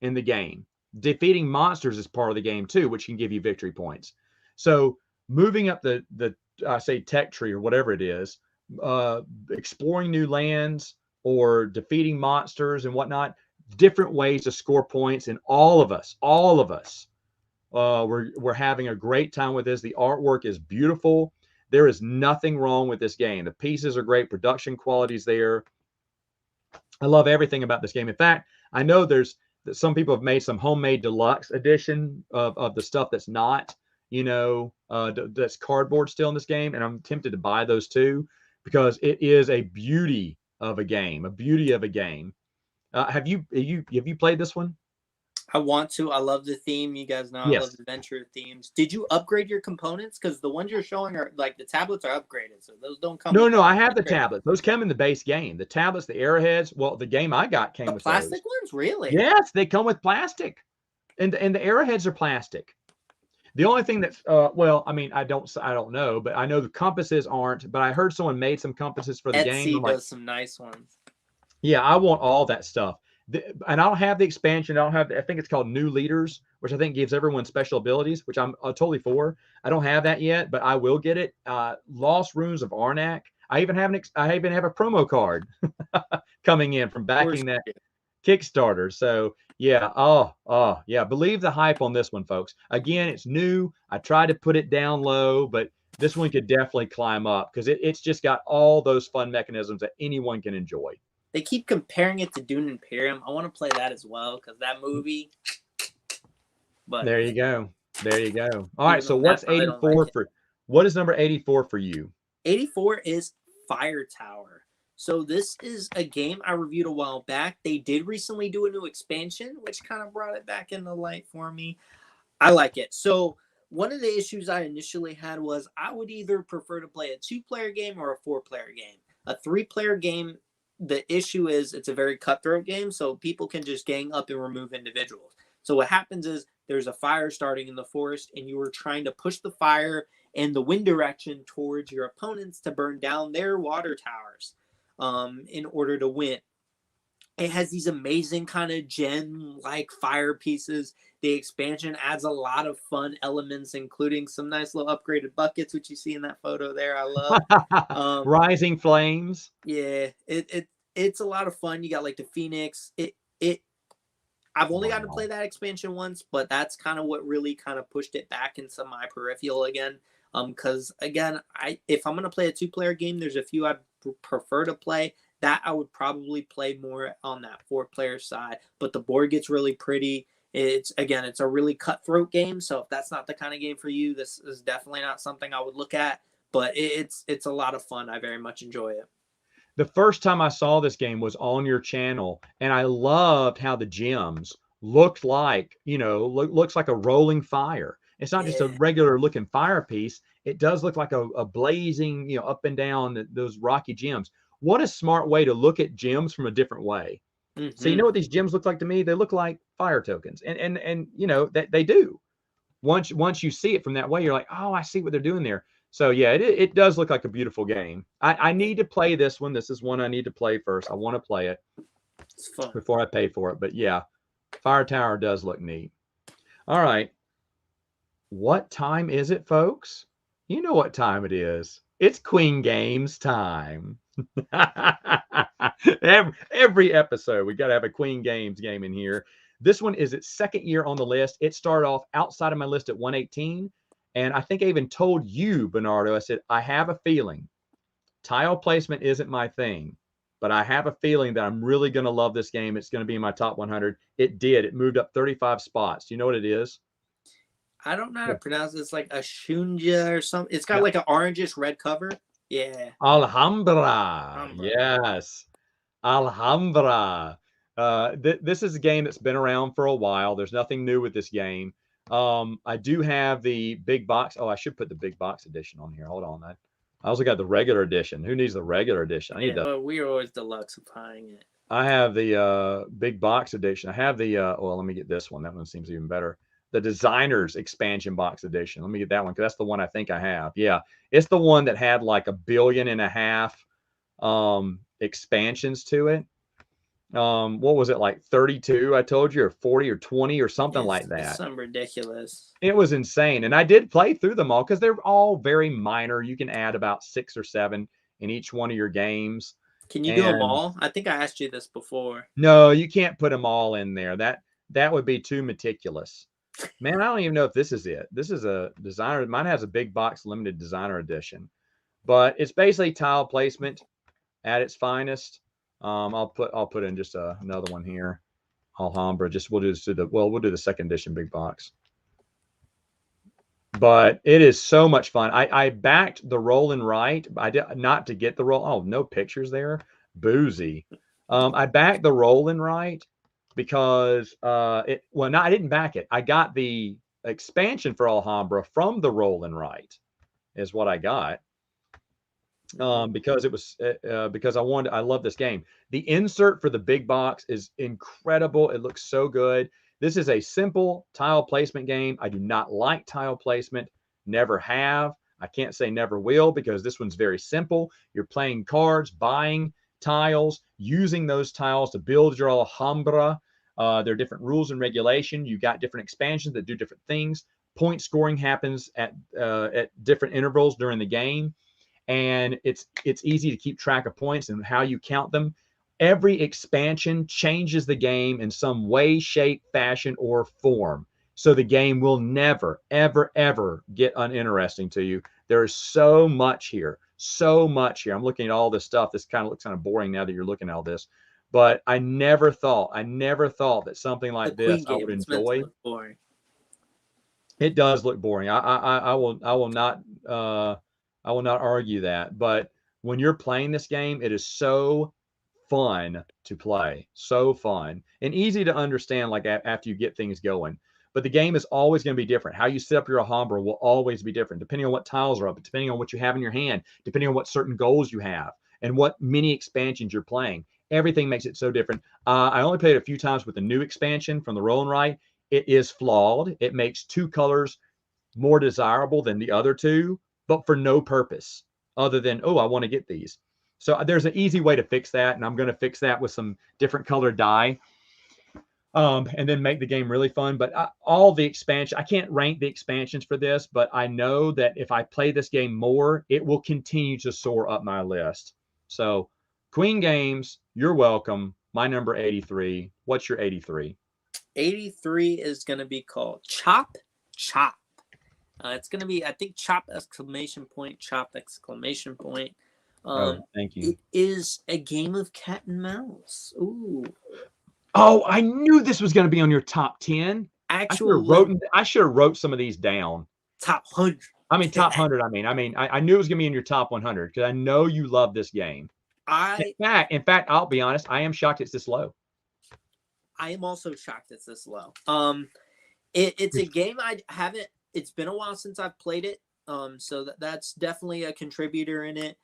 in the game. Defeating monsters is part of the game too, which can give you victory points. So moving up the I say tech tree or whatever it is, exploring new lands or defeating monsters and whatnot, different ways to score points. And all of us, we're having a great time with this. The artwork is beautiful. There is nothing wrong with this game. The pieces are great. Production quality's there. I love everything about this game. In fact, I know that some people have made some homemade deluxe edition of the stuff that's not, that's cardboard still in this game. And I'm tempted to buy those too, because it is a beauty of a game, Have you played this one? I want to. I love the theme. You guys know I love adventure themes. Did you upgrade your components? Because the ones you're showing are like the tablets are upgraded, so those don't come. No, I have the tablets. Those come in the base game. The tablets, the arrowheads. Well, the game I got came with plastic those. ones, really? Yes, they come with plastic, and the arrowheads are plastic. The only thing that's I don't know, but I know the compasses aren't. But I heard someone made some compasses for the game. Etsy does some nice ones. Yeah, I want all that stuff. And I don't have the expansion. I think it's called New Leaders, which I think gives everyone special abilities, which I'm totally for. I don't have that yet, but I will get it. Lost Ruins of Arnac. I even have a promo card coming in from backing that Kickstarter. So yeah, yeah. Believe the hype on this one, folks. Again, it's new. I tried to put it down low, but this one could definitely climb up because it's just got all those fun mechanisms that anyone can enjoy. They keep comparing it to Dune Imperium. I want to play that as well because that movie. But there you go. All right. So what's 84 for? What is number 84 for you? 84 is Fire Tower. So this is a game I reviewed a while back. They did recently do a new expansion, which kind of brought it back into light for me. I like it. So one of the issues I initially had was I would either prefer to play a 2-player game or a 4-player game. A 3-player game, the issue is it's a very cutthroat game, so people can just gang up and remove individuals. So what happens is there's a fire starting in the forest, and you are trying to push the fire in the wind direction towards your opponents to burn down their water towers in order to win. It has these amazing kind of gem-like fire pieces. The expansion adds a lot of fun elements, including some nice little upgraded buckets, which you see in that photo there. I love. Rising flames. Yeah, it's a lot of fun. You got like the Phoenix. I've only gotten to play that expansion once, but that's kind of what really kind of pushed it back into my peripheral again. Because again, if I'm gonna play a 2-player game, there's a few I'd prefer to play. That I would probably play more on that 4-player side. But the board gets really pretty. It's a really cutthroat game. So if that's not the kind of game for you, this is definitely not something I would look at. But it's a lot of fun. I very much enjoy it. The first time I saw this game was on your channel, and I loved how the gems looked like, looks like a rolling fire. It's not just a regular looking fire piece. It does look like a blazing, up and down those rocky gems. What a smart way to look at gems from a different way. Mm-hmm. So you know what these gems look like to me? They look like fire tokens, and that they do. Once you see it from that way, you're like, oh, I see what they're doing there. So yeah, it does look like a beautiful game. I need to play this one. This is one I need to play first. I want to play it before I pay for it. But yeah, Fire Tower does look neat. All right. What time is it, folks? You know what time it is. It's Queen Games time. every episode, we got to have a Queen Games game in here. This one is its second year on the list. It started off outside of my list at 118. And I think I even told you, Bernardo, I said, I have a feeling tile placement isn't my thing, but I have a feeling that I'm really going to love this game. It's going to be in my top 100. It did. It moved up 35 spots. Do you know what it is? I don't know how to pronounce it. It's like a Shunja or something. It's got like an orangish red cover. Yeah. Alhambra. Yes. Alhambra. This is a game that's been around for a while. There's nothing new with this game. I do have the big box. Oh, I should put the big box edition on here. Hold on. I also got the regular edition. Who needs the regular edition? I need Well, we are always deluxifying it. I have the big box edition. I have the well, let me get this one. That one seems even better. The designer's expansion box edition. Let me get that one because that's the one I think I have. Yeah, it's the one that had like 1.5 billion expansions to it. What was it, like 32? I told you, or 40 or 20 or something like that. It's something ridiculous. It was insane, and I did play through them all because they're all very minor. You can add about 6 or 7 in each one of your games. Can you do them all? I think I asked you this before. No, you can't put them all in there. That would be too meticulous. Man, I don't even know if this is it. This is a designer. Mine has a big box limited designer edition, but it's basically tile placement at its finest. I'll put in just another one here. Alhambra. We'll do the second edition big box. But it is so much fun. I backed the roll and write. I did not to get the roll. Oh, no pictures there. Boozy. I backed the roll and write because I didn't back it. I got the expansion for Alhambra from the roll and write is what I got. Because it was because I love this game. The insert for the big box is incredible. It looks so good. This is a simple tile placement game. I do not like tile placement. Never have. I can't say never will because this one's very simple. You're playing cards, buying tiles, using those tiles to build your Alhambra. There are different rules and regulation. You got different expansions that do different things. Point scoring happens at different intervals during the game. And it's easy to keep track of points and how you count them. Every expansion changes the game in some way, shape, fashion, or form. So the game will never, ever, ever get uninteresting to you. There is so much here. So much here. I'm looking at all this stuff. This kind of looks kind of boring now that you're looking at all this. But I never thought that something like this I would enjoy. It does look boring. I will not argue that. But when you're playing this game, it is so fun to play, so fun and easy to understand, like after you get things going. But the game is always going to be different. How you set up your Alhambra will always be different, depending on what tiles are up, depending on what you have in your hand, depending on what certain goals you have, and what mini expansions you're playing. Everything makes it so different. I only played a few times with the new expansion from the roll and write. It is flawed. It makes 2 colors more desirable than the other 2, but for no purpose other than, oh, I want to get these. So there's an easy way to fix that, and I'm going to fix that with some different colored dye, and then make the game really fun. But all the expansion, I can't rank the expansions for this, but I know that if I play this game more, it will continue to soar up my list. So Queen Games, you're welcome. My number 83. What's your 83? 83 is going to be called Chop Chop. It's going to be, I think, Chop exclamation point, Chop exclamation point. Thank you. It is a game of cat and mouse. Ooh. Oh, I knew this was going to be on your top 10. Actually, I should have wrote some of these down. Top 100. I mean, top 100. I knew it was going to be in your top 100 because I know you love this game. In fact, I'll be honest. I am shocked it's this low. I am also shocked it's this low. It's a game I haven't. It's been a while since I've played it. So that's definitely a contributor in it.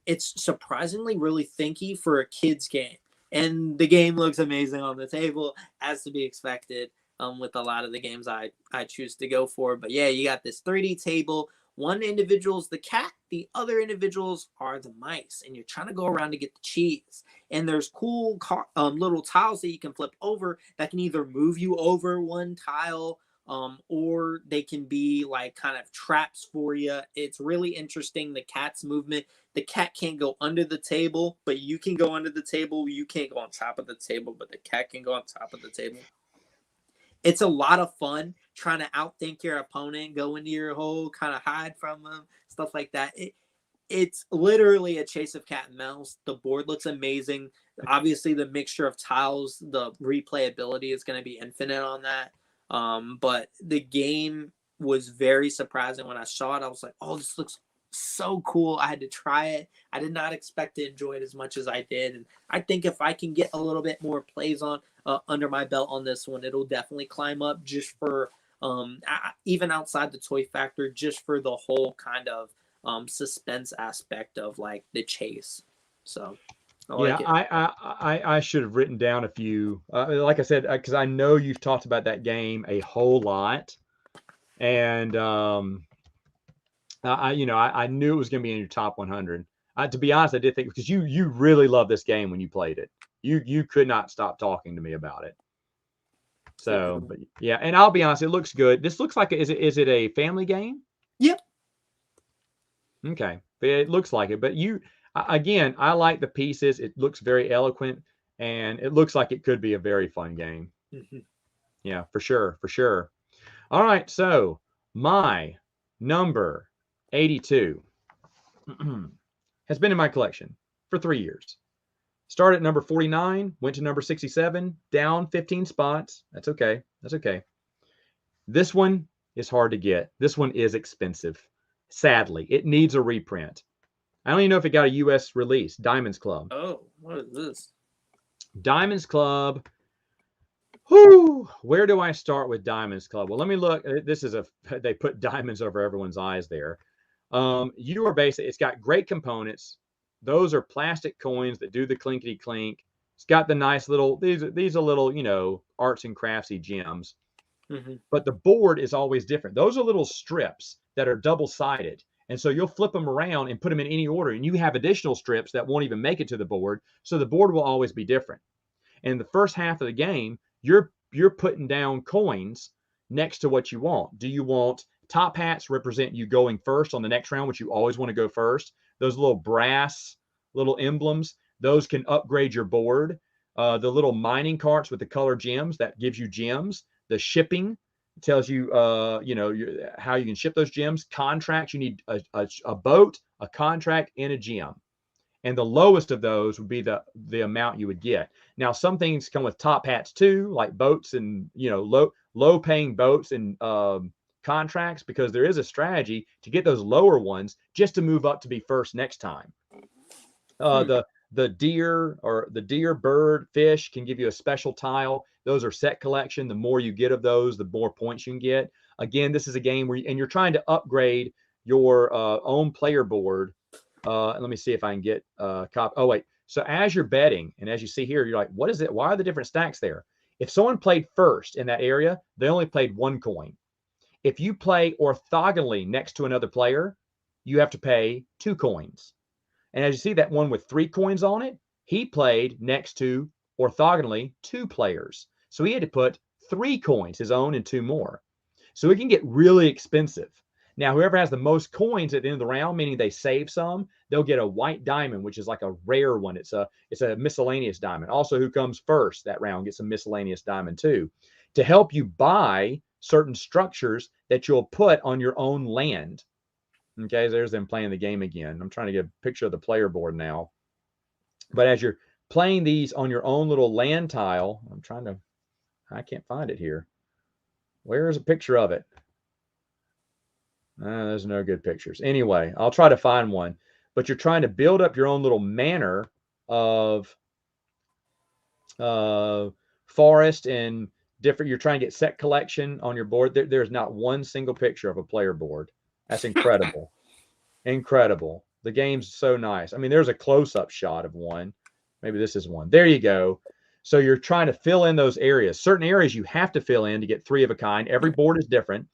It's surprisingly really thinky for a kid's game, and the game looks amazing on the table, as to be expected. With a lot of the games I choose to go for, but yeah, you got this 3D table. One individual's the cat, the other individuals are the mice, and you're trying to go around to get the cheese. And there's cool little tiles that you can flip over that can either move you over one tile. Or they can be like kind of traps for you. It's really interesting, the cat's movement. The cat can't go under the table, but you can go under the table. You can't go on top of the table, but the cat can go on top of the table. it's a lot of fun trying to outthink your opponent, go into your hole, kind of hide from them, stuff like that. It's literally a chase of cat and mouse. The board looks amazing. Obviously, the mixture of tiles, the replayability is going to be infinite on that. But the game was very surprising when I saw it. I was like, oh, this looks so cool. I had to try it. I did not expect to enjoy it as much as I did. And I think if I can get a little bit more plays on under my belt on this one, it'll definitely climb up just for even outside the toy factor, just for the whole kind of suspense aspect of like the chase. So I like it. I should have written down a few. Like I said, because I know you've talked about that game a whole lot, and I knew it was going to be in your top 100. To be honest, I did think because you really loved this game when you played it. You could not stop talking to me about it. So, but yeah, and I'll be honest, it looks good. This looks like is it a family game? Yep. Okay, but it looks like it. But again, I like the pieces. It looks very eloquent, and it looks like it could be a very fun game. Mm-hmm. Yeah, for sure, for sure. All right, so my number 82 has been in my collection for 3 years. Started at number 49, went to number 67, down 15 spots. That's okay. That's okay. This one is hard to get. This one is expensive. Sadly, it needs a reprint. I don't even know if it got a U.S. release. Diamonds Club. Oh, what is this? Diamonds Club. Whoo! Where do I start with Diamonds Club? Well, let me look. This is they put diamonds over everyone's eyes there. You are basically, it's got great components. Those are plastic coins that do the clinkety clink. It's got the nice little, these are little, arts and craftsy gems. Mm-hmm. But the board is always different. Those are little strips that are double-sided. And so you'll flip them around and put them in any order, and you have additional strips that won't even make it to the board. So the board will always be different. And the first half of the game, you're putting down coins next to what you want. Do you want top hats represent you going first on the next round, which you always want to go first? Those little brass little emblems, those can upgrade your board. The little mining carts with the color gems, that gives you gems. The shipping tells you, how you can ship those gems. Contracts, you need a boat, a contract, and a gem. And the lowest of those would be the amount you would get. Now, some things come with top hats too, like boats and low paying boats and contracts, because there is a strategy to get those lower ones just to move up to be first next time. The deer or the deer, bird, fish can give you a special tile. Those are set collection. The more you get of those, the more points you can get. Again, this is a game where you're trying to upgrade your own player board. Let me see if I can get oh wait. So as you're betting, and as you see here, you're like, what is it? Why are the different stacks there? If someone played first in that area, they only played one coin. If you play orthogonally next to another player, you have to pay 2 coins. And as you see, that one with 3 coins on it, he played next to orthogonally 2 players. So he had to put 3 coins, his own and 2 more. So it can get really expensive. Now, whoever has the most coins at the end of the round, meaning they save some, they'll get a white diamond, which is like a rare one. It's a miscellaneous diamond. Also, who comes first that round gets a miscellaneous diamond too, to help you buy certain structures that you'll put on your own land. Okay, there's them playing the game again. I'm trying to get a picture of the player board now. But as you're playing these on your own little land tile, I can't find it here. Where is a picture of it? There's no good pictures. Anyway, I'll try to find one. But you're trying to build up your own little manor of forest and different. You're trying to get set collection on your board. There's not one single picture of a player board. That's incredible. Incredible. The game's so nice. I mean, there's a close-up shot of one. Maybe this is one. There you go. So you're trying to fill in those areas. Certain areas you have to fill in to get 3 of a kind. Every board is different.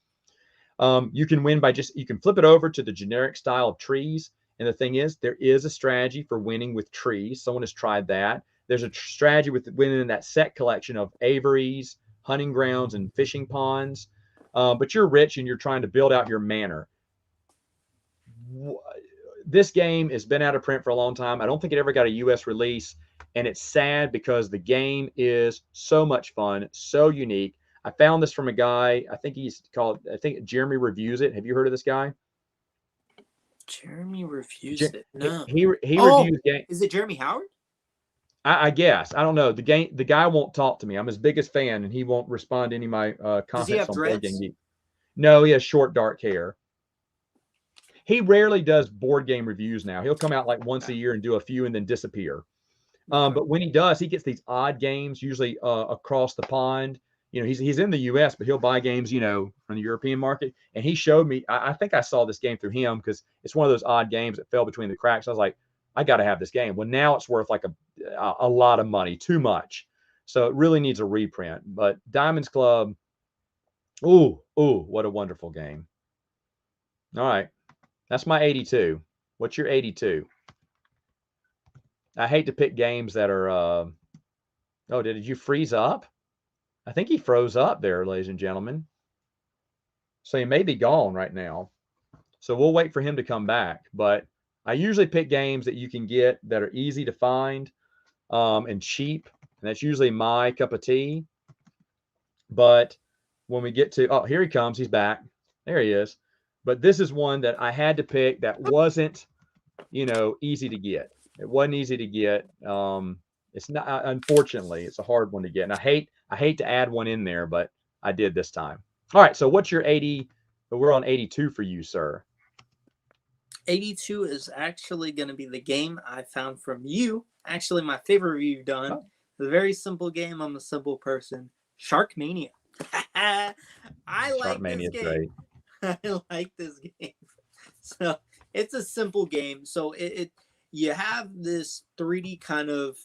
You can win by you can flip it over to the generic style of trees. And the thing is, there is a strategy for winning with trees. Someone has tried that. There's a strategy with winning in that set collection of aviaries, hunting grounds, and fishing ponds. But you're rich and you're trying to build out your manor. This game has been out of print for a long time. I don't think it ever got a U.S. release. And it's sad because the game is so much fun, so unique. I found this from a guy. I think Jeremy Reviews It. Have you heard of this guy? Jeremy Reviews It. No. He Oh, reviews game. is it Jeremy Howard? I guess. I don't know. The guy won't talk to me. I'm his biggest fan, and he won't respond to any of my Does he comments have on Board Game dreads? Geek. No, he has short, dark hair. He rarely does board game reviews now. He'll come out like once a year and do a few and then disappear. Okay. But when he does, he gets these odd games, usually across the pond. You know, he's in the U.S., but he'll buy games, you know, from the European market. And he showed me. I think I saw this game through him because it's one of those odd games that fell between the cracks. I was like, I got to have this game. Well, now it's worth like a lot of money, too much. So it really needs a reprint. But Diamonds Club, ooh, what a wonderful game. All right. That's my 82. What's your 82? I hate to pick games that are, oh, did you freeze up? I think he froze up there, ladies and gentlemen. So he may be gone right now. So we'll wait for him to come back. But I usually pick games that you can get that are easy to find and cheap. And that's usually my cup of tea. But when we get to, oh, here he comes. He's back. There he is. But this is one that I had to pick that wasn't, you know, easy to get. It wasn't easy to get. It's not, unfortunately, it's a hard one to get. And I hate to add one in there, but I did this time. All right. So what's your 80? We're on 82 for you, sir. 82 is actually going to be the game I found from you. Actually, my favorite review you've done. Oh. It's a very simple game. I'm a simple person. Shark Mania. I like this game. Great. I like this game. So it's a simple game. So you have this 3D kind of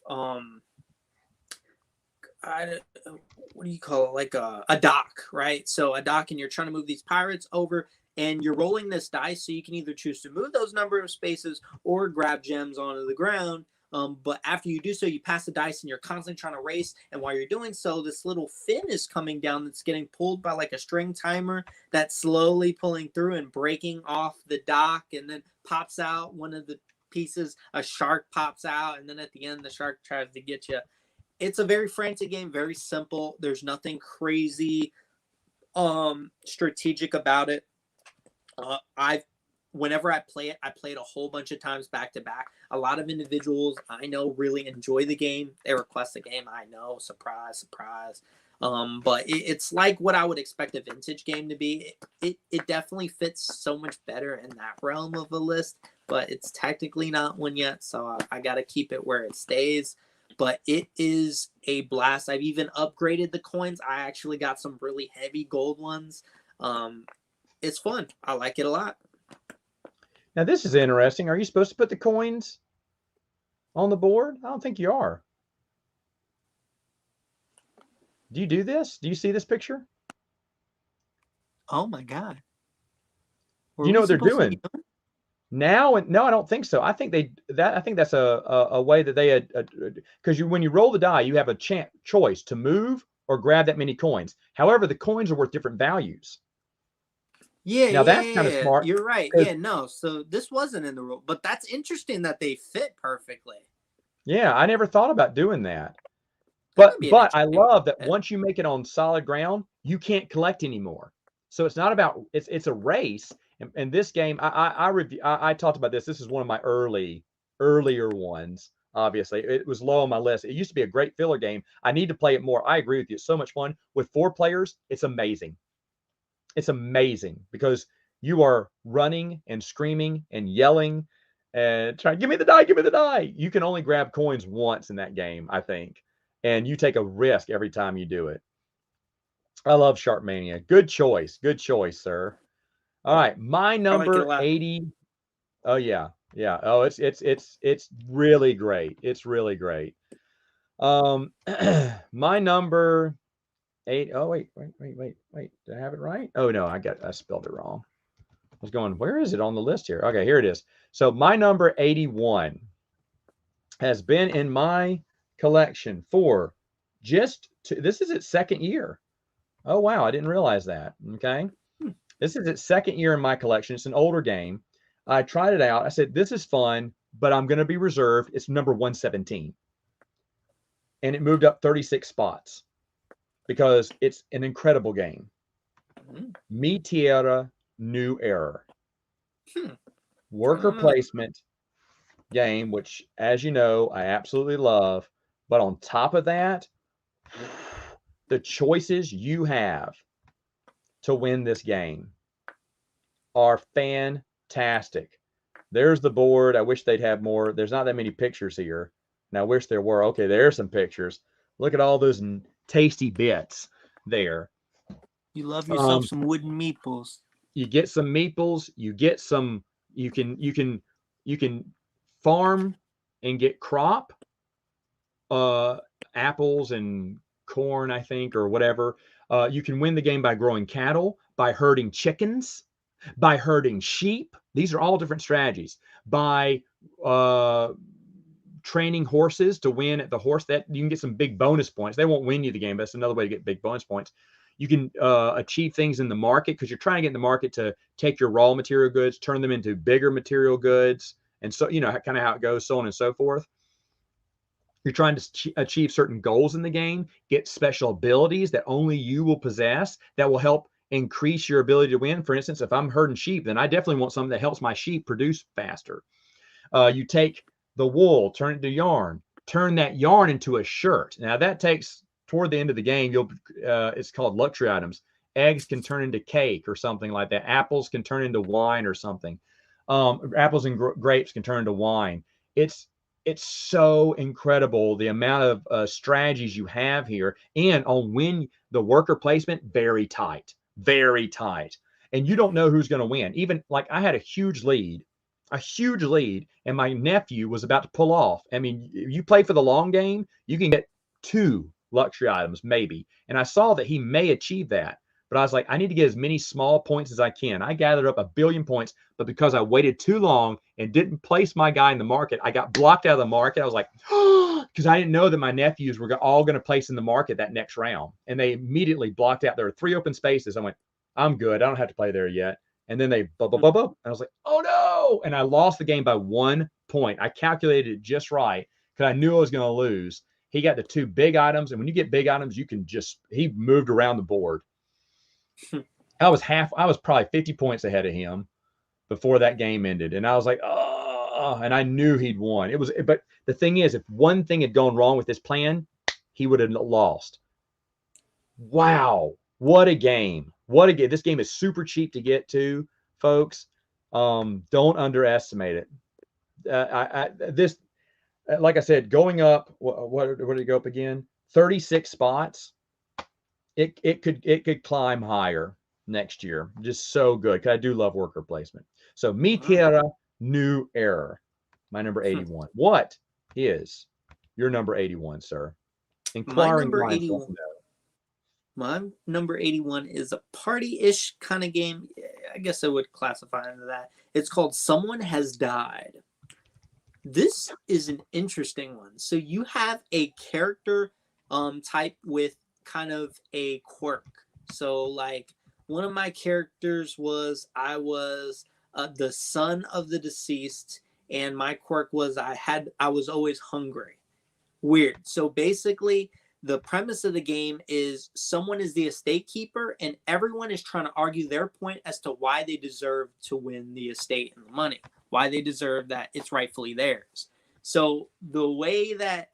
what do you call it? Like a dock, right? So a dock, and you're trying to move these pirates over, and you're rolling this dice, so you can either choose to move those number of spaces or grab gems onto the ground. But after you do so, you pass the dice and you're constantly trying to race. And while you're doing so, this little fin is coming down that's getting pulled by like a string timer that's slowly pulling through and breaking off the dock, and then pops out one of the pieces. A shark pops out, and then at the end, the shark tries to get you. It's a very frantic game, very simple. There's nothing crazy strategic about it. Whenever I play it a whole bunch of times back to back. A lot of individuals I know really enjoy the game. They request the game. I know, surprise. But it's like what I would expect a vintage game to be. It definitely fits so much better in that realm of a list, but it's technically not one yet, so I got to keep it where it stays. But it is a blast. I've even upgraded the coins. I actually got some really heavy gold ones. It's fun. I like it a lot. Now, this is interesting. Are you supposed to put the coins on the board? I don't think you are. Do you do this? Do you see this picture? Oh, my God. Do you know what they're doing? Now, no, I don't think so. I think that's a way that they had, because when you roll the die, you have a choice to move or grab that many coins. However, the coins are worth different values. Yeah, that's kind of smart. You're right. Yeah, no. So this wasn't in the rule, but that's interesting that they fit perfectly. Yeah, I never thought about doing that. But I love that once you make it on solid ground, you can't collect anymore. So it's not about it's a race. And this game, I talked about this. This is one of my earlier ones. Obviously, it was low on my list. It used to be a great filler game. I need to play it more. I agree with you. It's so much fun with 4 players. It's amazing. It's amazing because you are running and screaming and yelling and trying, give me the die. You can only grab coins once in that game, I think. And you take a risk every time you do it. I love Shark Mania. Good choice, sir. All right, my number 80. Oh yeah. Oh, it's really great. It's really great. My number 8. Oh wait. Did I have it right? Oh no, I spelled it wrong. I was going, where is it on the list here? Okay, here it is. So my number 81 has been in my collection for this is its second year. Oh wow, I didn't realize that. Okay. This is its second year in my collection. It's an older game. I tried it out. I said, this is fun, but I'm going to be reserved. It's number 117. And it moved up 36 spots because it's an incredible game. Mm. Mi Tierra, New Era. I Worker don't know. placement game, which, as you know, I absolutely love. But on top of that, the choices you have to win this game are fantastic. There's the board. I wish they'd have more. There's not that many pictures here. And I wish there were. Okay, there's some pictures. Look at all those tasty bits there. You love yourself Um, some wooden meeples. you get some meeples. You get some. You can farm and get crop, uh, apples and corn, I think, or whatever. You can win the game by growing cattle, by herding chickens, by herding sheep. These are all different strategies. By training horses to win at the horse, that you can get some big bonus points. They won't win you the game, but that's another way to get big bonus points. You can achieve things in the market because you're trying to get in the market to take your raw material goods, turn them into bigger material goods, and so kind of how it goes, so on and so forth. You're trying to achieve certain goals in the game, get special abilities that only you will possess that will help increase your ability to win. For instance, if I'm herding sheep, then I definitely want something that helps my sheep produce faster. You take the wool, turn it to yarn, turn that yarn into a shirt. Now that takes toward the end of the game. It's called luxury items. Eggs can turn into cake or something like that. Apples can turn into wine or something. Apples and grapes can turn into wine. It's so incredible the amount of strategies you have here, and on when the worker placement, very tight, and you don't know who's going to win. Even like I had a huge lead, and my nephew was about to pull off. I mean, you play for the long game, you can get 2 luxury items maybe, and I saw that he may achieve that. But I was like, I need to get as many small points as I can. I gathered up 1 billion points, but because I waited too long and didn't place my guy in the market, I got blocked out of the market. I was like, because I didn't know that my nephews were all going to place in the market that next round. And they immediately blocked out. There were 3 open spaces. I went, I'm good. I don't have to play there yet. And then they, blah, blah, blah, blah. And I was like, oh no. And I lost the game by 1 point. I calculated it just right because I knew I was going to lose. He got the 2 big items. And when you get big items, he moved around the board. I was probably 50 points ahead of him before that game ended. And I was like, oh, and I knew he'd won. But the thing is, if one thing had gone wrong with this plan, he would have lost. Wow. What a game. This game is super cheap to get to, folks. Don't underestimate it. Like I said, going up, what did it go up again? 36 spots. It could climb higher next year. Just so good. Because I do love worker placement. So Mi Tierra, New Era, my number 81. What is your number 81, sir? Inquiring minds want to know. My number 81 is a party-ish kind of game. I guess I would classify into that. It's called Someone Has Died. This is an interesting one. So you have a character type with kind of a quirk. So like one of my characters was I was the son of the deceased, and my quirk was I was always hungry. Weird. So basically the premise of the game is someone is the estate keeper and everyone is trying to argue their point as to why they deserve to win the estate and the money, why they deserve that it's rightfully theirs. So the way that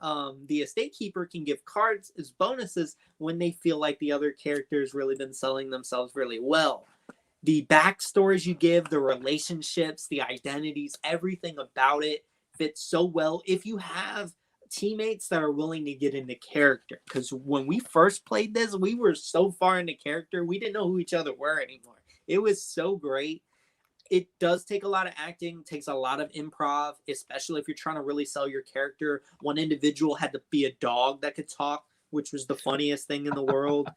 the estate keeper can give cards as bonuses when they feel like the other character has really been selling themselves really well. The backstories you give, the relationships, the identities, everything about it fits so well if you have teammates that are willing to get into character. Because when we first played this, we were so far into character, we didn't know who each other were anymore. It was so great. It does take a lot of acting, takes a lot of improv, especially if you're trying to really sell your character. One individual had to be a dog that could talk, which was the funniest thing in the world.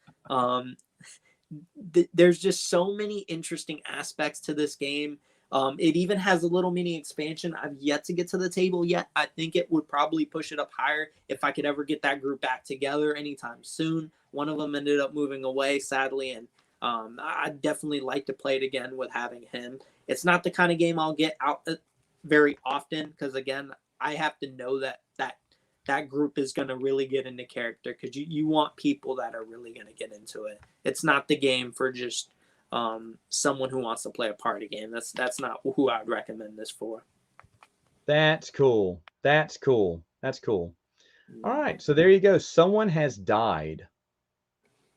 There's just so many interesting aspects to this game. It even has a little mini expansion. I've yet to get to the table yet. I think it would probably push it up higher if I could ever get that group back together anytime soon. One of them ended up moving away, sadly, and I'd definitely like to play it again with having him. It's not the kind of game I'll get out very often because, again, I have to know that that group is going to really get into character, because you want people that are really going to get into it. It's not the game for just someone who wants to play a party game. That's not who I would recommend this for. That's cool. That's cool. That's cool. All right, so there you go. Someone has died.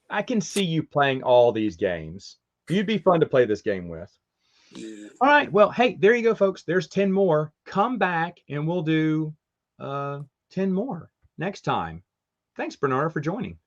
I can see you playing all these games. You'd be fun to play this game with. Yeah. All right, well, hey, there you go, folks. There's 10 more. Come back and we'll do 10 more next time. Thanks, Bernardo, for joining.